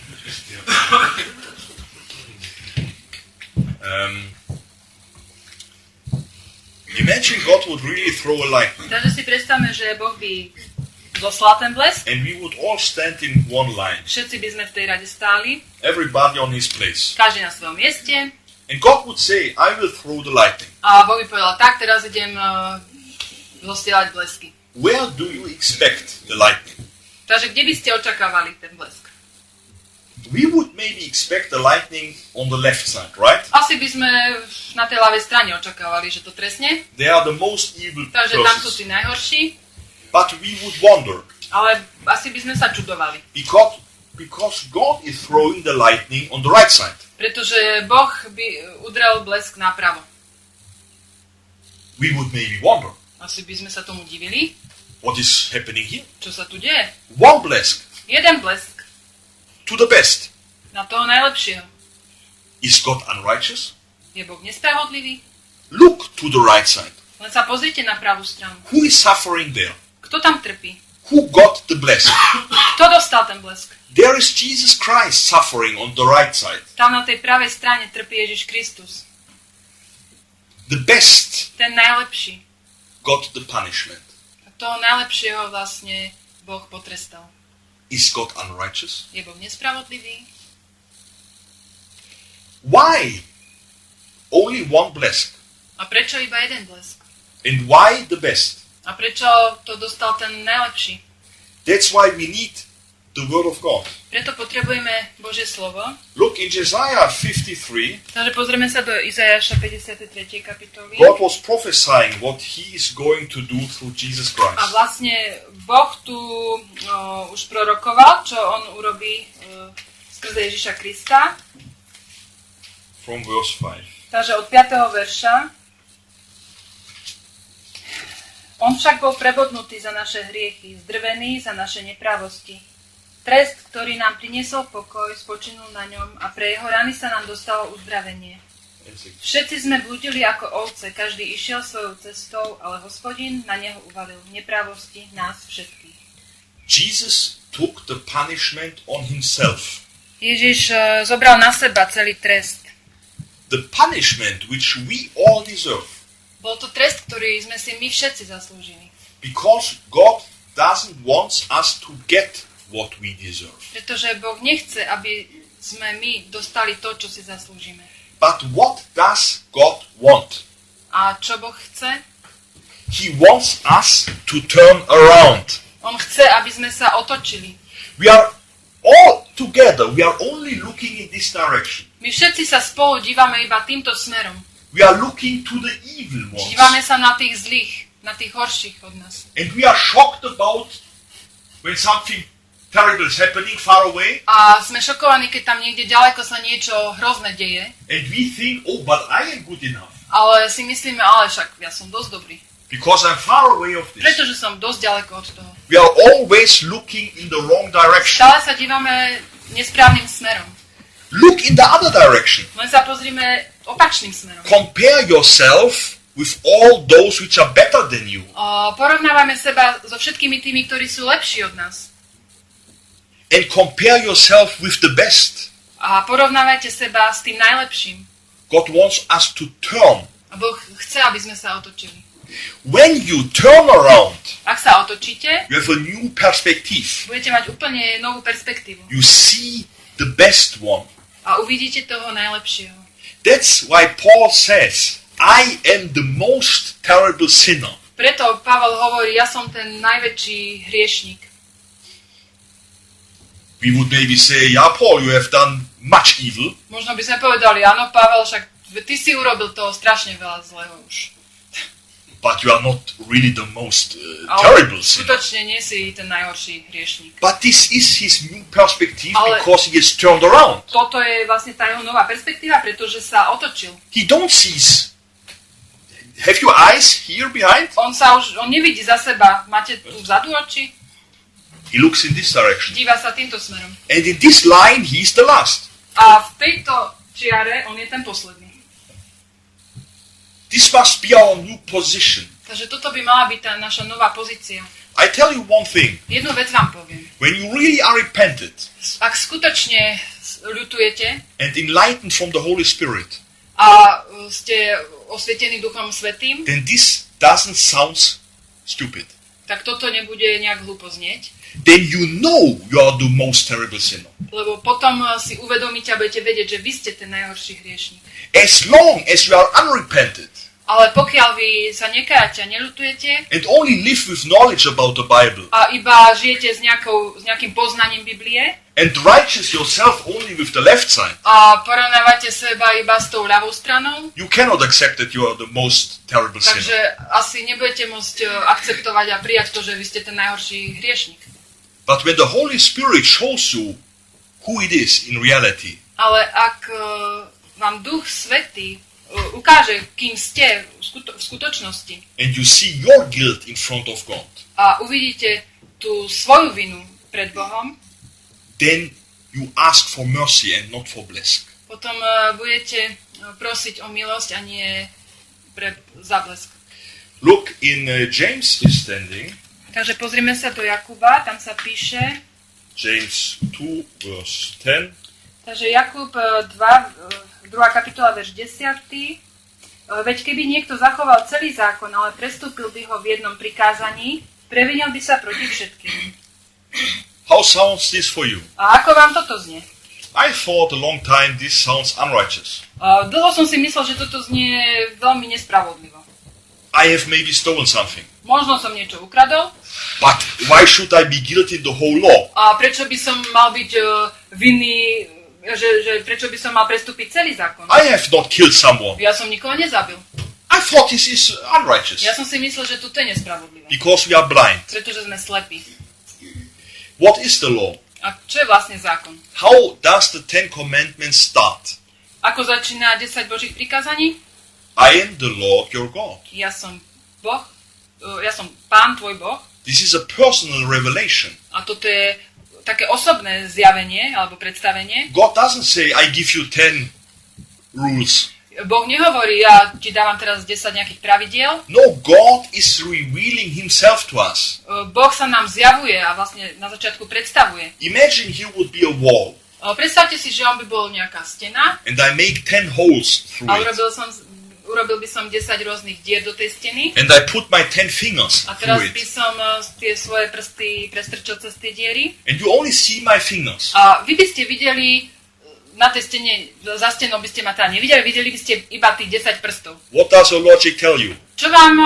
Imagine God would really throw a lightning. Takže si predstavme, že Boh by zoslal ten blesk. And we would all stand in one line. Všetci by sme v tej rade stáli. Everybody on his place. Každý na svojom mieste. And God would say, I will throw the lightning. A Boh by povedal, tak teraz idem zosielať blesky. Where do you expect the lightning? Takže kde by ste očakávali ten blesk? We would maybe expect the lightning on the left side, right? Asi by sme na tej ľavej strane očakávali, že to trestne. They are the most evil Takže tam sú persons. tí najhorší. But we would wonder, Ale asi by sme sa čudovali. because God is throwing the lightning on the right side. Pretože Boh by udrel blesk napravo. We would maybe wonder, Asi by sme sa tomu divili. what is happening here? Čo sa tu deje? One blesk Jeden blesk to the best. na toho najlepšieho. Is God unrighteous? Je Boh nespravodlivý? Look to the right side. Len sa pozrite na pravú stranu. Who is suffering there? Kto tam trpí? Who got the blessing? Kto dostal ten blesk? There is Jesus Christ suffering on the right side. Tam na tej pravej strane trpí Ježiš Kristus. The best Ten najlepší. got the punishment. A toho najlepšieho vlastne Boh potrestal. Is God unrighteous? Je Boh nespravodlivý? Why only one blesk? A prečo iba jeden blesk? And why the best? A prečo to dostal ten najlepší? That's why we need the word of God. Preto potrebujeme Božie slovo. Look in Isaiah 53. Takže pozrieme sa do Izajaša 53. kapitoly. God was prophesying what he is going to do through Jesus A Christ. vlastne Boh tu už prorokoval, čo on urobí skrze Ježiša Krista. From verse 5. Takže od 5. verša. On však bol prebodnutý za naše hriechy, zdrvený za naše neprávosti. Trest, ktorý nám priniesol pokoj, spočinul na ňom a pre jeho rany sa nám dostalo uzdravenie. Všetci sme blúdili ako ovce, každý išiel svojou cestou, ale Hospodin na neho uvalil neprávosti nás všetkých. Jesus took the punishment on himself. Ježiš zobral na seba celý trest. The punishment which we all deserve. Bol to trest, ktorý sme si my všetci zaslúžili. Because God doesn't want us to get what we deserve. Pretože Boh nechce, aby sme my dostali to, čo si zaslúžime. But what does God want? A čo Boh chce? He wants us to turn around. On chce, aby sme sa otočili. We are all together. We are only looking in this direction. My všetci sa spolu dívame iba týmto smerom. We are looking to the evil ones. Dívame sa na tých zlých, na tých horších od nás. And we are shocked about when something terrible is happening far away, a sme šokovaní, keď tam niekde ďaleko sa niečo hrozné deje, and we think, oh, but I am good enough ale si myslíme, ale však ja som dosť dobrý, because I'm far away of this. pretože som dosť ďaleko od toho. We are always looking in the wrong direction. Stále sa dívame nesprávnym smerom. Look in the other direction. Len sa pozrime opačným smerom. Compare yourself with all those which are better than you. Porovnávame seba so všetkými tými, ktorí sú lepší od nás. And compare yourself with the best. A porovnávajte seba s tým najlepším. God wants us to turn. A Boh chce, aby sme sa otočili. When you turn around, Ak sa otočíte, you have a new perspective. budete mať úplne novú perspektívu. You see the best one. A uvidíte toho najlepšieho. That's why Paul says, I am the most terrible sinner. Preto Pavel hovorí, ja som ten najväčší hriešnik. We would maybe say, yeah, Paul, you have done much evil. Možno by sme povedali, áno, Pavel, však ty si urobil toho strašne veľa zlého už. But you are not really the most Ale terrible sinner. skutočne nie si ten najhorší hriešnik. But this is his new perspective Ale- because he has turned around. Toto je vlastne tá jeho nová perspektíva, pretože sa otočil. He don't see. Have you eyes here behind? On nevidí za seba. Máte tu vzadu oči? He looks in this direction. Díva sa týmto smerom. And in this line, he is the last. A v tejto čiare on je ten posledný. This must be our new position. Takže toto by mala byť tá naša nová pozícia. I tell you one thing. Jednu vec vám poviem. When you really are repented Ak skutočne ľutujete and enlightened from the Holy Spirit, a ste osvietení Duchom Svätým, then this doesn't sound stupid. tak toto nebude nejak hlúpo znieť. Then you know you are the most terrible sinner. Lebo potom si uvedomíte a budete vedieť, že vy ste ten najhorší hriešnik. As long as you are unrepented Ale pokiaľ vy sa nekájate a neľutujete and only live with knowledge about the Bible a iba žijete s nejakým poznaním Biblie and righteous yourself only with the left side, a porovnávate seba iba s tou ľavou stranou, you cannot accept that you are the most terrible takže sinner. asi nebudete môcť akceptovať a prijať to, že vy ste ten najhorší hriešnik. But when the Holy Spirit shows you who it is in reality, Ale ak vám Duch Svätý ukáže, kým ste v skutočnosti and you see your guilt in front of God, a uvidíte tú svoju vinu pred Bohom, then you ask for mercy and not for blesk. potom budete prosiť o milosť a nie pre zablesk. Look, in James is standing, Takže pozrime sa do Jakuba, tam sa píše, James 2, verse 10. takže Jakub 2, 2. kapitola, verš 10. Veď keby niekto zachoval celý zákon, ale prestúpil by ho v jednom prikázaní, previnil by sa proti všetkým. How sounds this for you? A ako vám toto znie? I thought a long time this sounds unrighteous. Dlho som si myslel, že toto znie veľmi nespravodlivo. I have maybe stolen something. Možno som niečo ukradol, But why should I be guilty in the whole law? a prečo by som mal byť vinný, že prečo by som mal prestúpiť celý zákon? I have not killed someone. Ja som nikoho nezabil. I thought this is unrighteous. Ja som si myslel, že toto je nespravodlivé, Because we are blind. pretože sme slepí. What is the law? A čo je vlastne zákon? How does the Ten Commandments start? Ako začína 10 Božích prikázaní? I am the Lord your God. Ja som Boh, ja som Pán tvoj Boh, This is a personal revelation. a toto je také osobné zjavenie alebo predstavenie. God doesn't say, I give you 10 rules. Boh nehovorí, ja ti dávam teraz 10 nejakých pravidiel. No, God is revealing himself to us. Boh sa nám zjavuje a vlastne na začiatku predstavuje. Imagine here would be a wall, Predstavte si, že on by bol nejaká stena and I make 10 holes through a it. urobil by som 10 rôznych dier do tej steny And I put my 10 fingers a teraz through by it. som tie svoje prsty prestrčil cez tie diery And you only see my fingers. a vy by ste videli na tej stene, za stenou by ste ma teda nevideli, videli by ste iba tých 10 prstov. What does your logic tell you? Čo vám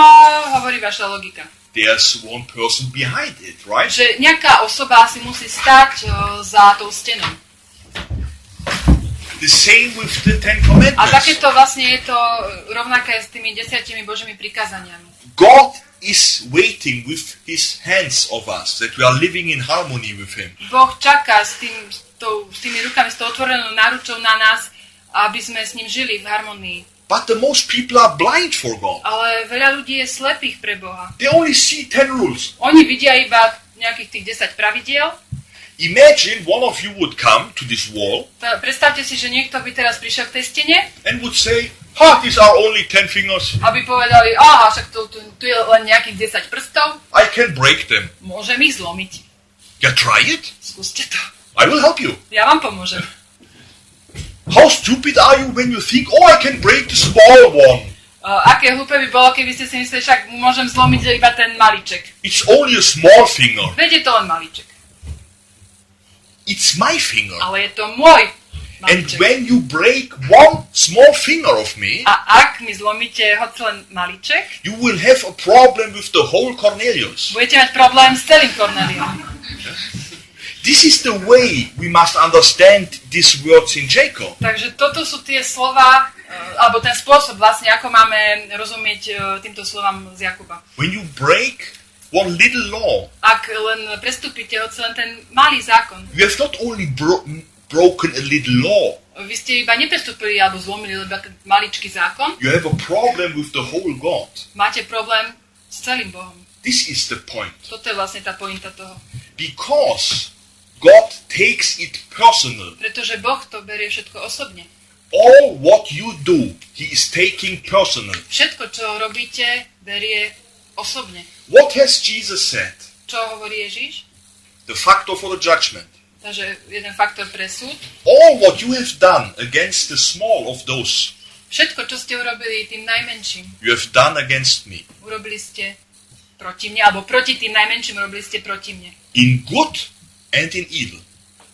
hovorí vaša logika? There's one person behind it, right? Že nejaká osoba si musí stať za tou stenou. The same with the 10 A Commandments. takéto vlastne je to rovnaké s tými 10 Božími prikázaniami. God is waiting with his hands of us, that we are living in harmony with him. Boh čaká s tými rukami, s tou otvorenou náručou na nás, aby sme s ním žili v harmonii. But the most people are blind for God. Ale veľa ľudí je slepých pre Boha. They only see 10 rules. Oni vidia iba nejakých tých 10 pravidiel. Imagine one of you would come to this wall Predstavte si, že niekto by teraz prišiel k tej stene, and would say, these are only 10 fingers. aby povedali, aha, však tu je len nejakých 10 prstov, I can break them. môžem ich zlomiť. Yeah, try it. Skúste to. I will help you. Ja vám pomôžem. How stupid are you when you think, I can break the small one? Aké hlúpe by bolo, keby ste si mysleli, však môžem zlomiť iba ten malíček. It's only a small finger. Veď je to len malíček. It's my finger. Ale je to môj And malíček. when you break one small finger of me, A ak mi zlomíte hoď len malíček, you will have a problem with the whole Cornelius. budete mať problém s celým Kornéliom. This is the way we must understand these words in Jacob. Takže toto sú tie slova, alebo ten spôsob vlastne, ako máme rozumieť týmto slovám z Jakuba. When you break one little law, Ak len prestúpite hoci len ten malý zákon, you have not only broken a little law, vy ste iba neprestúpili alebo zlomili iba ten maličký zákon, you have a problem with the whole God. máte problém s celým Bohom. This is the point. Toto je vlastne tá pointa toho. Because God takes it personal. Pretože Boh to berie všetko osobne. All what you do, He is taking personal. Všetko, čo robíte, berie osobne. What has Jesus said? Čo hovorí Ježiš? The factor for the judgment. Takže jeden faktor pre súd. All what you have done against the small of those, Všetko, čo ste urobili tým najmenším, you have done against me. urobili ste proti mne, alebo proti tým najmenším urobili ste proti mne. In good and in evil.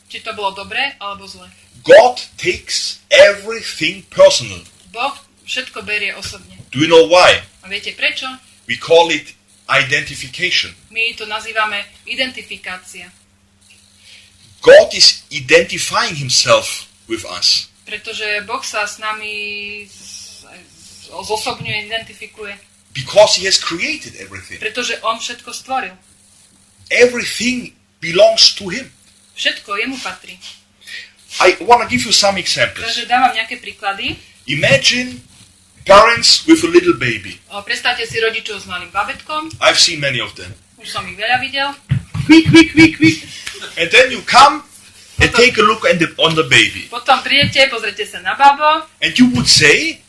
Či to bolo dobré, alebo zlé. God takes everything personal. Boh všetko berie osobne. Do you know why? A viete prečo? We call it identification. My to nazývame identifikácia. God is identifying Himself with us. Pretože Boh sa s nami zosobňuje, identifikuje. Because He has created everything. Pretože On všetko stvoril. Everything belongs to Him. Všetko jemu patrí. I want to give you some examples. Takže dávam nejaké príklady. Imagine parents with a little baby. Predstavte si rodičov s malým babetkom. I've seen many of them. Už som ich veľa videl. Quick. And then you come and take a look on the baby. Potom prídete, pozrite sa na babo. And you would say,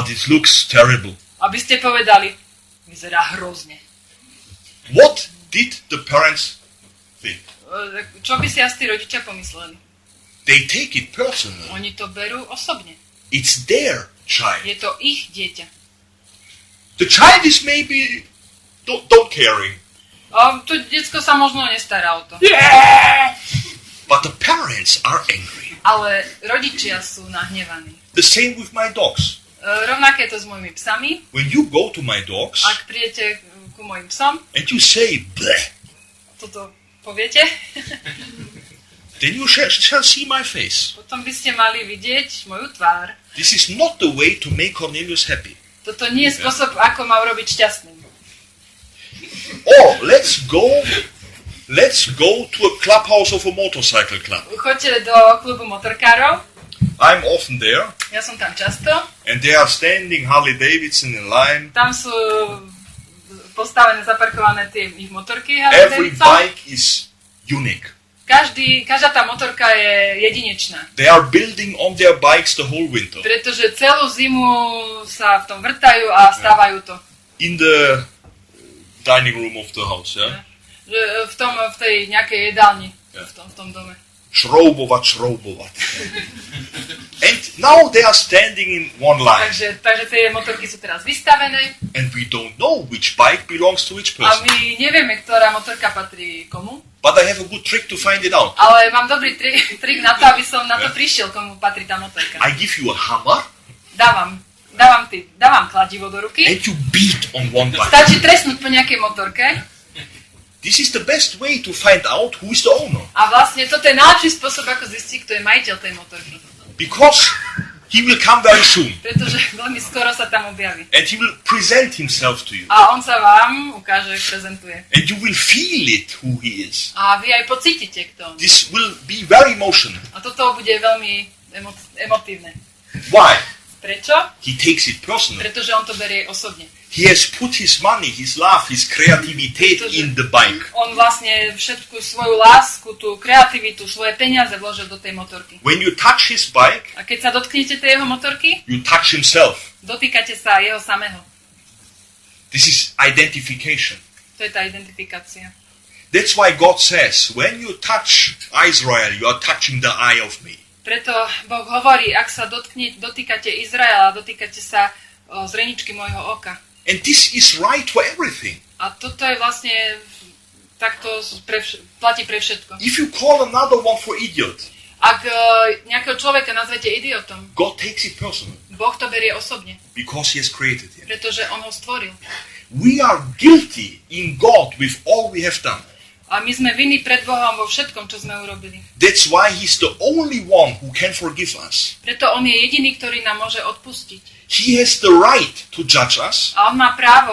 this looks terrible. Aby ste povedali, vyzerá hrozne. What did the parents think? Čo by si asi tí rodičia pomysleli? They take it personally. Oni to berú osobne. It's their child. Je to ich dieťa. The child is maybe don't caring. To decko sa možno nestará o to. But the parents are angry. Ale rodičia sú nahnevaní. The same with my dogs. Rovnaké to s mojimi psami. When you go to my dogs Ak prídete ku mojim psom, and you say bleh, toto poviete, then you shall see my face. potom by ste mali vidieť moju tvár. This is not the way to make Cornelius happy. Toto nie je spôsob, ako ma urobiť šťastným. Or let's go to a clubhouse of a motorcycle club. Choďte do klubu motorkárov. I'm often there. Ja som tam často. And they are standing Harley Davidson in line. Tam sú postavené, zaparkované tie ich motorky. Every bike is unique. Každá tá motorka je jedinečná. They are building on their bikes the whole winter. Pretože celú zimu sa v tom vrtajú a stávajú to. In the dining room of the house, yeah? V tej nejakej jedálni, v tom dome. Šroubovat. And now they are standing in one line. Takže tie motorky sú teraz vystavené. And we don't know which bike belongs to which A person. my nevieme, ktorá motorka patrí komu. But I have a good trick to find it out. Ale mám dobrý trik na to, aby som na to prišiel, komu patrí tá motorka. I give you a hammer. Dávam kladivo do ruky. And you beat on one bike. Stačí trestnúť po nejakej motorke. This is the best way to find out who is the owner. A vlastne toto je najlepší spôsob, ako zistiť, kto je majiteľ tej motorky. Because He will come very soon. Pretože veľmi skoro sa tam objaví. And he will present himself to you. A on sa vám ukáže, prezentuje. And you will feel it, who he is. A vy aj pocítite, kto on. This will be very emotional. A toto bude veľmi emotívne. Why? Prečo? He takes it personal. Pretože on to berie osobne. He has put his money, his love, his creativity in the bike. On vlastne všetku svoju lásku, tú kreativitu, svoje peniaze vložil do tej motorky. When you touch his bike, A keď sa dotknete tej jeho motorky, you touch himself. dotýkate sa jeho samého. This is identification. To je tá identifikácia. That's why God says, when you touch Israel, you are touching the eye of me. Preto Boh hovorí, ak sa dotýkate Izraela, dotýkate sa zreničky môjho oka. And this is right for everything. A toto je vlastne takto platí pre všetko. If you call another one for idiot, Ak nejakého človeka nazvete idiotom, God takes it personal Boh to berie osobne, because he has created him. pretože on ho stvoril. We are guilty in God with all we have done. A my sme vinní pred Bohom vo všetkom, čo sme urobili. That's why he's the only one who can forgive us. Preto on je jediný, ktorý nám môže odpustiť. He has the right to judge us. A on má právo,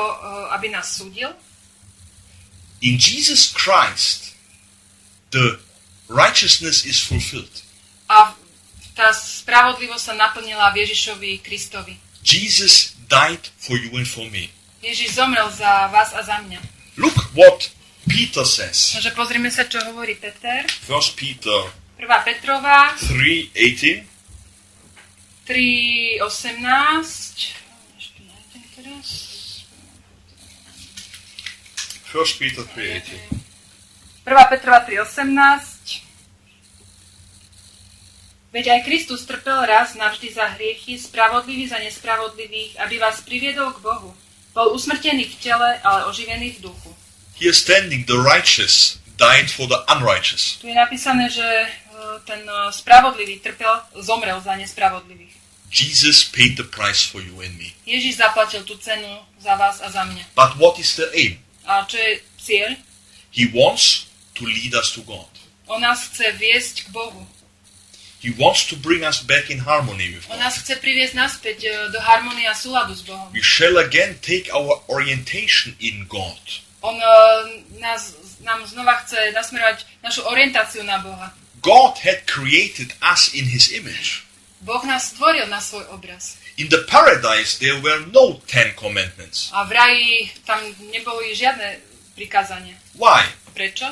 aby nás súdil. In Jesus Christ, the righteousness is fulfilled. A tá spravodlivosť sa naplnila v Ježišovi Kristovi. Jesus died for you and for me. Ježiš zomrel za vás a za mňa. Look what Peter says. Takže pozrime sa, čo hovorí Peter. 1 Peter 1. Petrova 3:18. 3.18. Ešte nájdem teraz. 1 Peter 3:18. 1. Petrova 3.18. Veď aj Kristus trpel raz navždy za hriechy, spravodlivý za nespravodlivých, aby vás priviedol k Bohu. Bol usmrtený v tele, ale oživený v duchu. Here standing, the righteous died for the unrighteous. Tu je napísané, že ten spravodlivý zomrel za nespravodlivých. Jesus paid the price for you and me. Ježiš zaplatil tú cenu za vás a za mňa. But what is the aim? A čo je cieľ? He wants to lead us to God. On nás chce viesť k Bohu. He wants to bring us back in harmony with On God. nás chce priviesť naspäť do harmonie a súladu s Bohom. We shall again take our orientation in God. On nám znova chce nasmerovať našu orientáciu na Boha. God had created us in his image. Boh nás stvoril na svoj obraz. In the paradise there were no 10 commandments. A v raji tam neboli žiadne prikázania. Why? Prečo?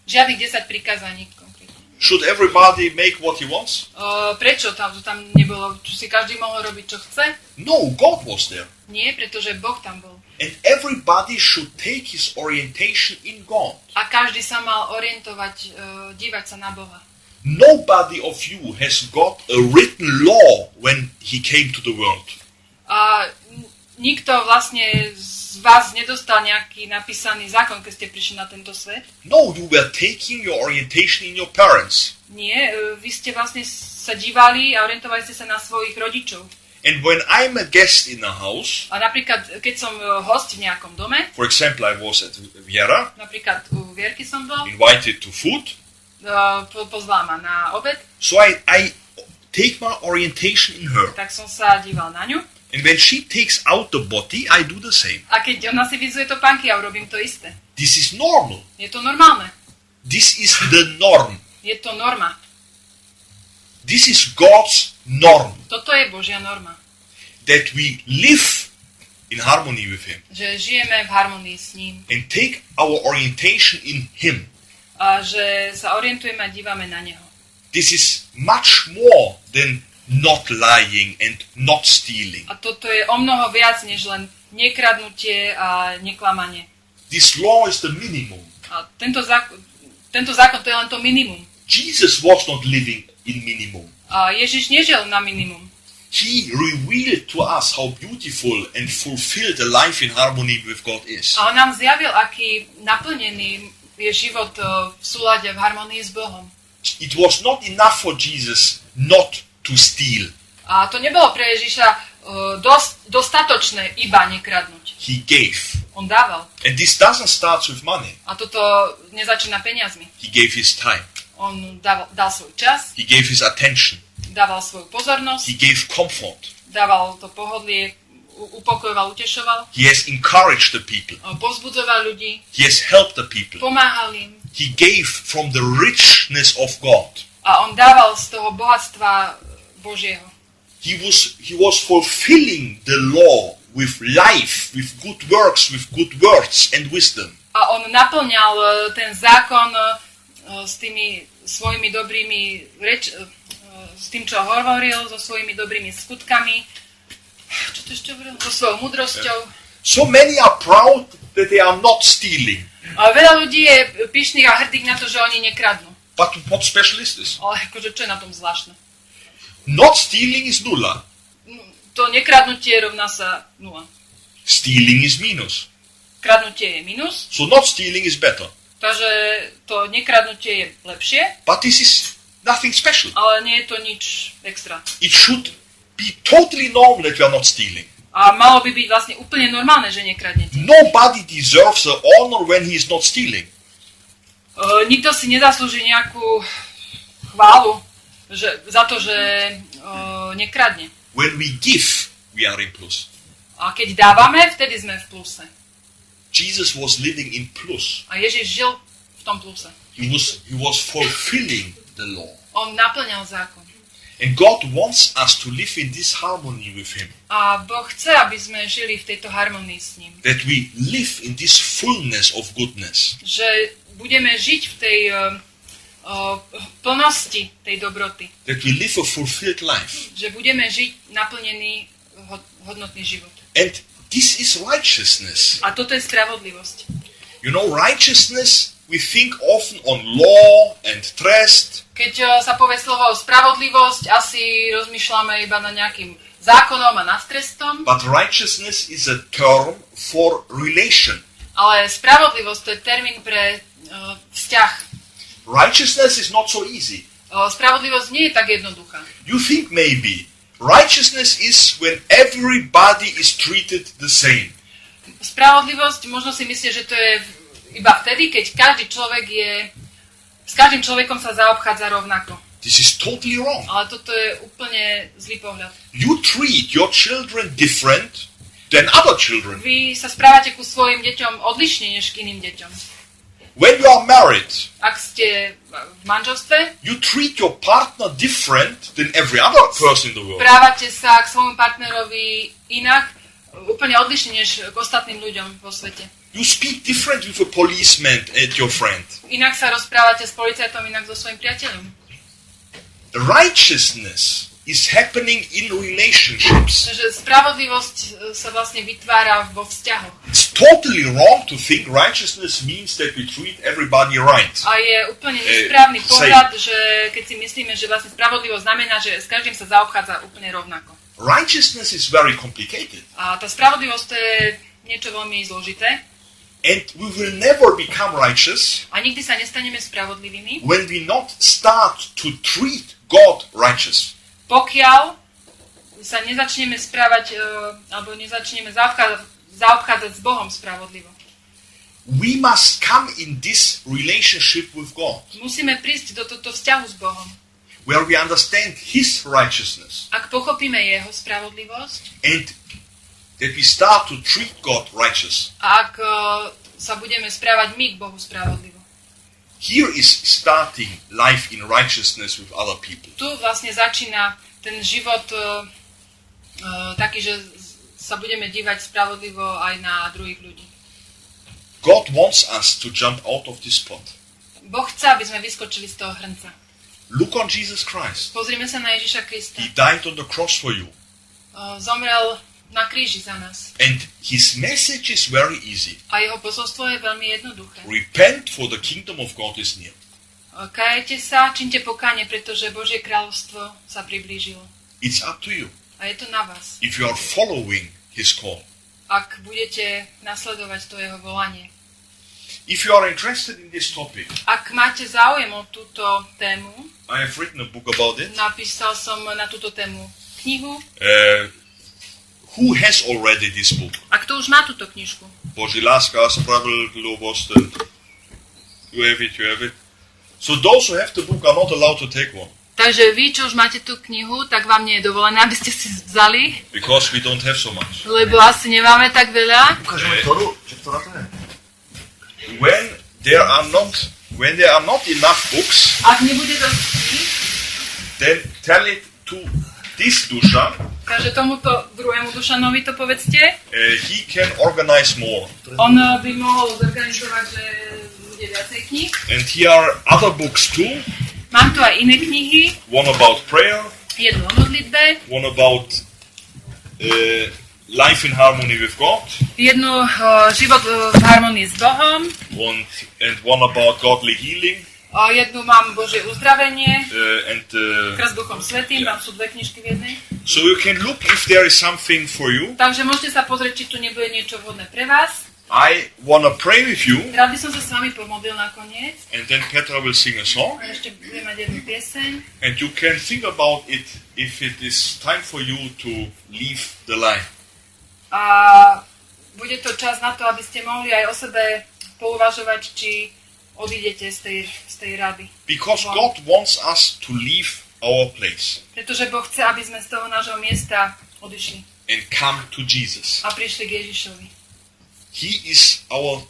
Žiadnych 10 prikázaní konkrétne. Should everybody make what he wants? Prečo tam nebolo? Či si každý mohol robiť, čo chce? No, God was there. Nie, pretože Boh tam bol. And everybody should take his orientation in God. A každý sa mal orientovať, dívať sa na Boha. Nobody of you has got a written law when he came to the world. A nikto vlastne z vás nedostal nejaký napísaný zákon, keď ste prišli na tento svet. No, you were taking your orientation in your parents. Nie, vy ste vlastne sa dívali a orientovali ste sa na svojich rodičov. And when I'm a guest in a house, A napríklad, keď som host v nejakom dome, for example, I was at Viera, napríklad u Vierky som bol, invited to food, pozvala ma na obed, so I take my orientation in her. tak som sa díval na ňu. And when she takes out the body, I do the same. A keď ona si vyzuje topánky, ja urobím to isté. This is normal. Je to normálne. This is the norm. Je to norma. This is God's norm. Toto je Božia norma. That we live in harmony with him. Že žijeme v harmonii s ním. And take our orientation in him. A že sa orientujeme a dívame na neho. This is much more than not lying and not stealing. A toto je o mnoho viac, než len nekradnutie a neklamanie. This law is the minimum. A tento zákon to je len to minimum. Jesus was not living in minimum. A Ježiš nežil na minimum. He revealed to us how beautiful and fulfilled a life in harmony with God is. A on nám zjavil, aký naplnený je život v súlade, v harmonii s Bohom. It was not enough for Jesus not to steal. A to nebolo pre Ježiša dostatočné iba nekradnúť. He gave. On dával. And this doesn't start with money. A toto nezačína peniazmi. He gave his time. On dal svoj čas, He gave his attention. dával svoju pozornosť, He gave comfort. dával to pohodlie, upokojoval, utešoval, He has encouraged the people. povzbudzoval ľudí, He has helped the people. pomáhal im He gave from the richness of God. a on dával z toho bohatstva Božieho. He was fulfilling the law with life, with good works, with good words and wisdom. A on naplňal ten zákon s tými svojimi dobrými s tým, čo hovoril, so svojimi dobrými skutkami. Čo to ešte hovoril? So svojou múdrosťou. So many are proud that they are not stealing. A veľa ľudí je pyšných a hrdých na to, že oni nekradnú. But what special is this? Ale akože čo je na tom zvláštne? Not stealing is nulla. To nekradnutie rovná sa 0. Stealing is minus. Kradnutie je minus, So not stealing is better. takže to nekradnutie je lepšie, But this is nothing special. ale nie je to nič extra. It should be totally normal that we are not stealing. A malo by byť vlastne úplne normálne, že nekradnete. Nobody deserves the honor when he is not stealing. Nikto si nezaslúži nejakú chválu za to, že nekradne. When we give, we are in plus. A keď dávame, vtedy sme v pluse. Jesus was living in plus. A Ježiš žil v tom pluse. He was fulfilling the law. On naplňal zákon. And God wants us to live in this harmony with Him. A Boh chce, aby sme žili v tejto harmonii s ním. That we live in this fullness of goodness. Že budeme žiť v tej plnosti tej dobroty. That we live a fulfilled life. Že budeme žiť naplnený hodnotný život. And this is righteousness. A toto je spravodlivosť. You know, righteousness, we think often on law and trust. Keď sa povie slovo spravodlivosť, asi rozmýšľame iba na nejakým zákonom a nad trestom. But righteousness is a term for relation. Ale spravodlivosť to je termín pre vzťah. Righteousness is not so easy. Spravodlivosť nie je tak jednoduchá. You think maybe righteousness is when everybody is treated the same. Spravodlivosť, možno si myslíš, že to je iba vtedy, keď s každým človekom sa zaobchádza rovnako. This is totally wrong. Ale toto je úplne zlý pohľad. You treat your children different than other children. Vy sa správate ku svojim deťom odlišne než k iným deťom. When you are married, Ak ste v manželstve, you treat your partner different than every other person in the world. správate sa k svojmu partnerovi inak, úplne odlišne než k ostatným ľuďom vo svete. You speak different with a policeman and your friend. Inak sa rozprávate s policajtom, inak so svojím priateľom. Righteousness is happening in relationships. Takže spravodlivosť sa vlastne vytvára vo vzťahoch. It's totally wrong to think righteousness means that we treat everybody right. A je úplne nesprávny pohľad, že keď si myslíme, že vlastne spravodlivosť znamená, že s každým sa zaobchádza úplne rovnako. Righteousness is very complicated. A tá spravodlivosť to je niečo veľmi zložité. And we will never become righteous A nikdy sa nestaneme spravodlivými, when we not start to treat God righteous. pokiaľ sa nezačneme správať, alebo nezačneme zaobchádzať s Bohom spravodlivo. We must come in this relationship with God, Musíme prísť do tohto vzťahu s Bohom. where we understand His righteousness, Ak pochopíme Jeho spravodlivosť and that we start to treat God righteous. a ak sa budeme správať my k Bohu spravodlivo. Here is starting life in righteousness with other people. Tu vlastne začína ten život taký, že sa budeme dívať spravodlivo aj na druhých ľudí. God wants us to jump out of this pot. Boh chce, aby sme vyskočili z toho hrnca. Look on Jesus Christ. Pozrime sa na Ježiša Krista. He died on the cross for you. Zomrel na kríži za nás. And His message is very easy. A jeho posolstvo je veľmi jednoduché. Repent, for the kingdom of God is near. Kajete sa, činte pokánie, pretože Božie kráľovstvo sa priblížilo. It's up to you. A je to na vás. If you are following His call. Ak budete nasledovať to jeho volanie. If you are interested in this topic, Ak máte záujem o túto tému, I have written a book about it. napísal som na túto tému knihu. Who has already this book? A kto už má túto knižku? Boží láska, spravedlivosť, and you have it. So those who have the book are not allowed to take one. Takže vy, čo už máte tú knihu, tak vám nie je dovolené, aby ste si vzali, because we don't have so much. lebo asi nemáme tak veľa. Ukážeme ktorú? Že ktorá to je? When there are not enough books, Ak nebude dosť kníh, then tell it to this Dushan. takže tomuto druhému Dušanovi to povedzte. He can organize more. On by mohol zorganizovať, že bude viacej kníh. And here are other books too. Mám tu aj iné knihy. One about prayer, Jednu o modlitbe, one about life in harmony with God, jednu život v harmonii s Bohom, and one about godly healing, jednu mám Božie uzdravenie, and krst Duchom Svätým, tam sú dve knižky v jednej. so you can look if there is something for you. Takže môžete sa pozrieť, či tu nebude niečo vhodné pre vás. I wanna pray with you, Rád by som sa s vami pomodlil nakoniec. and then Petra will sing a song, A ešte budem mať jednu pieseň. and you can think about it if it is time for you to leave the line. A bude to čas na to, aby ste mohli aj o sebe pouvažovať, či odídete z tej rady. Because God wants us to leave our place Pretože Boh chce, aby sme z toho nášho miesta odišli and come to Jesus. a prišli k Ježišovi. He is our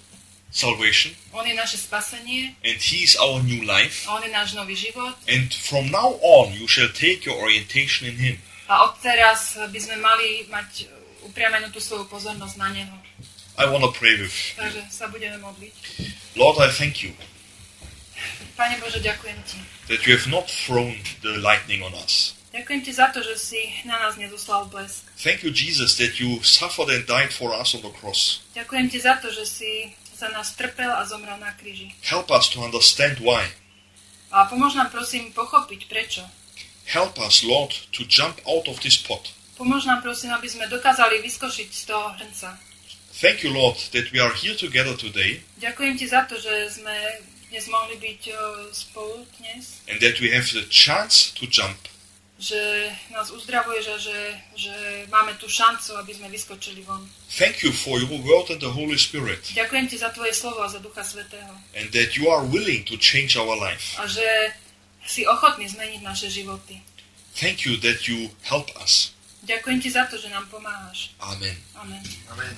salvation, On je naše spasenie, and He is our new life. a On je náš nový život. And from now on, you shall take your orientation in Him. A odteraz by sme mali mať upriamenú tú svoju pozornosť na Neho. I want to pray with. Takže sa budeme modliť. Lord, I thank you Pane Bože, ďakujem Ti. that you have not thrown the lightning on us. Ďakujem Ti za to, že si na nás nezoslal blesk. Thank you, Jesus, that you suffered and died for us on the cross. Ďakujem Ti za to, že si za nás trpel a zomrel na kríži. Help us to understand why. A pomôž nám prosím pochopiť prečo. Help us, Lord, to jump out of this pot. Pomôž nám prosím, aby sme dokázali vyskočiť z toho hrnca. Thank you, Lord, that we are here together today Ďakujem Ti za to, že sme dnes mohli byť spolu dnes. and that we have the chance to jump. Že nás uzdravuješ a že máme tú šancu, aby sme vyskočili von. Thank you for your word and the Holy Spirit, Ďakujem Ti za Tvoje slovo a za Ducha Svätého. and that you are willing to change our life. A že si ochotný zmeniť naše životy. Thank you that you help us. Ďakujem Ti za to, že nám pomáhaš. Amen. Amen. Amen.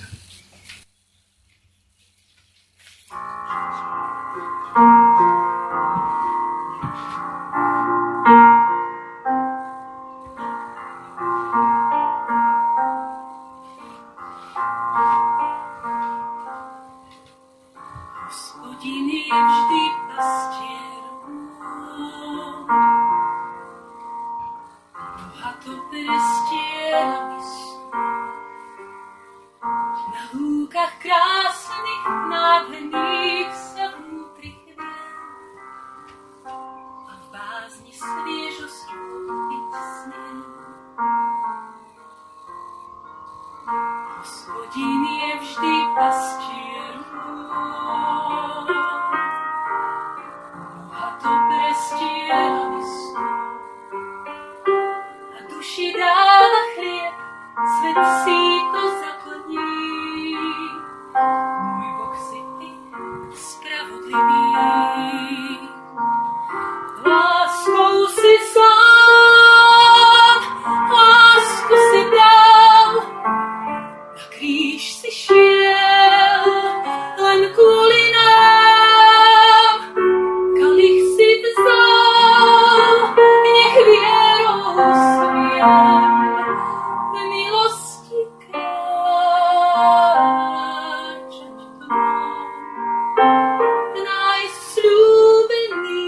Hospodin je vždy pastier môj, bohato prestiera na lúkach krásnych, nádherných sa vnútri chvie a v bázni sviežosť kúpiť smie. Hospodin je vždy pastier môj, bohato prestiera a duši dáva chlieb, svet si to zaplní. Môj Boh si Ty, spravodlivý. Láskou si sám, lásku si dal, na kríž si šiel, len kvôli nám. Kalich si vzal, nech vierou sviem, v milosti kráčať dom, najsľúbený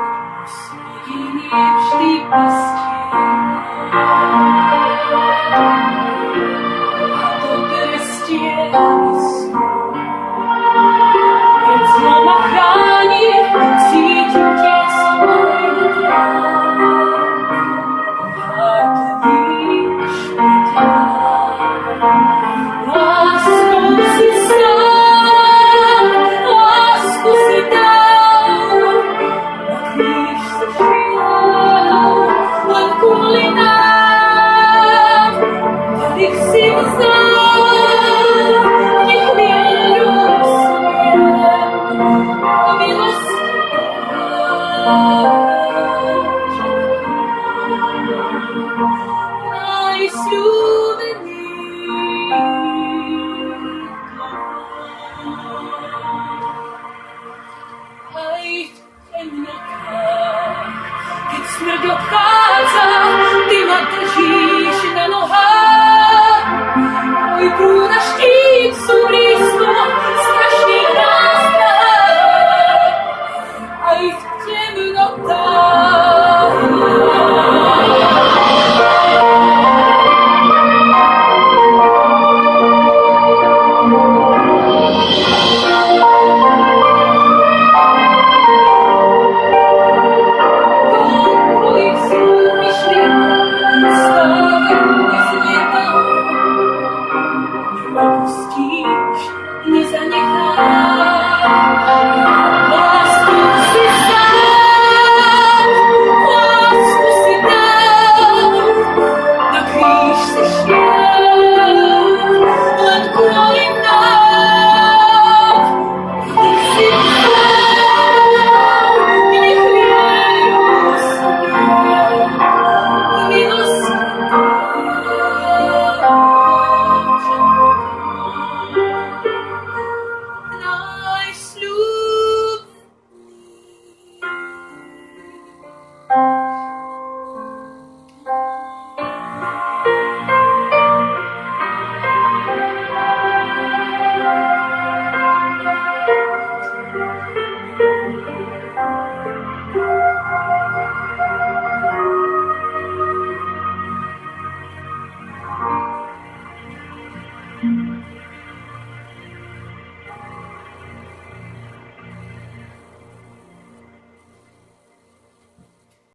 Hospodin je vždy pastier, a to prestiera keď znova chráni, cítim tiesť tvojho tváru. Hádníš mi láskou si sám, lásku si dal, na kríž si šiel, len kvôli nám, ktorých si Thank you.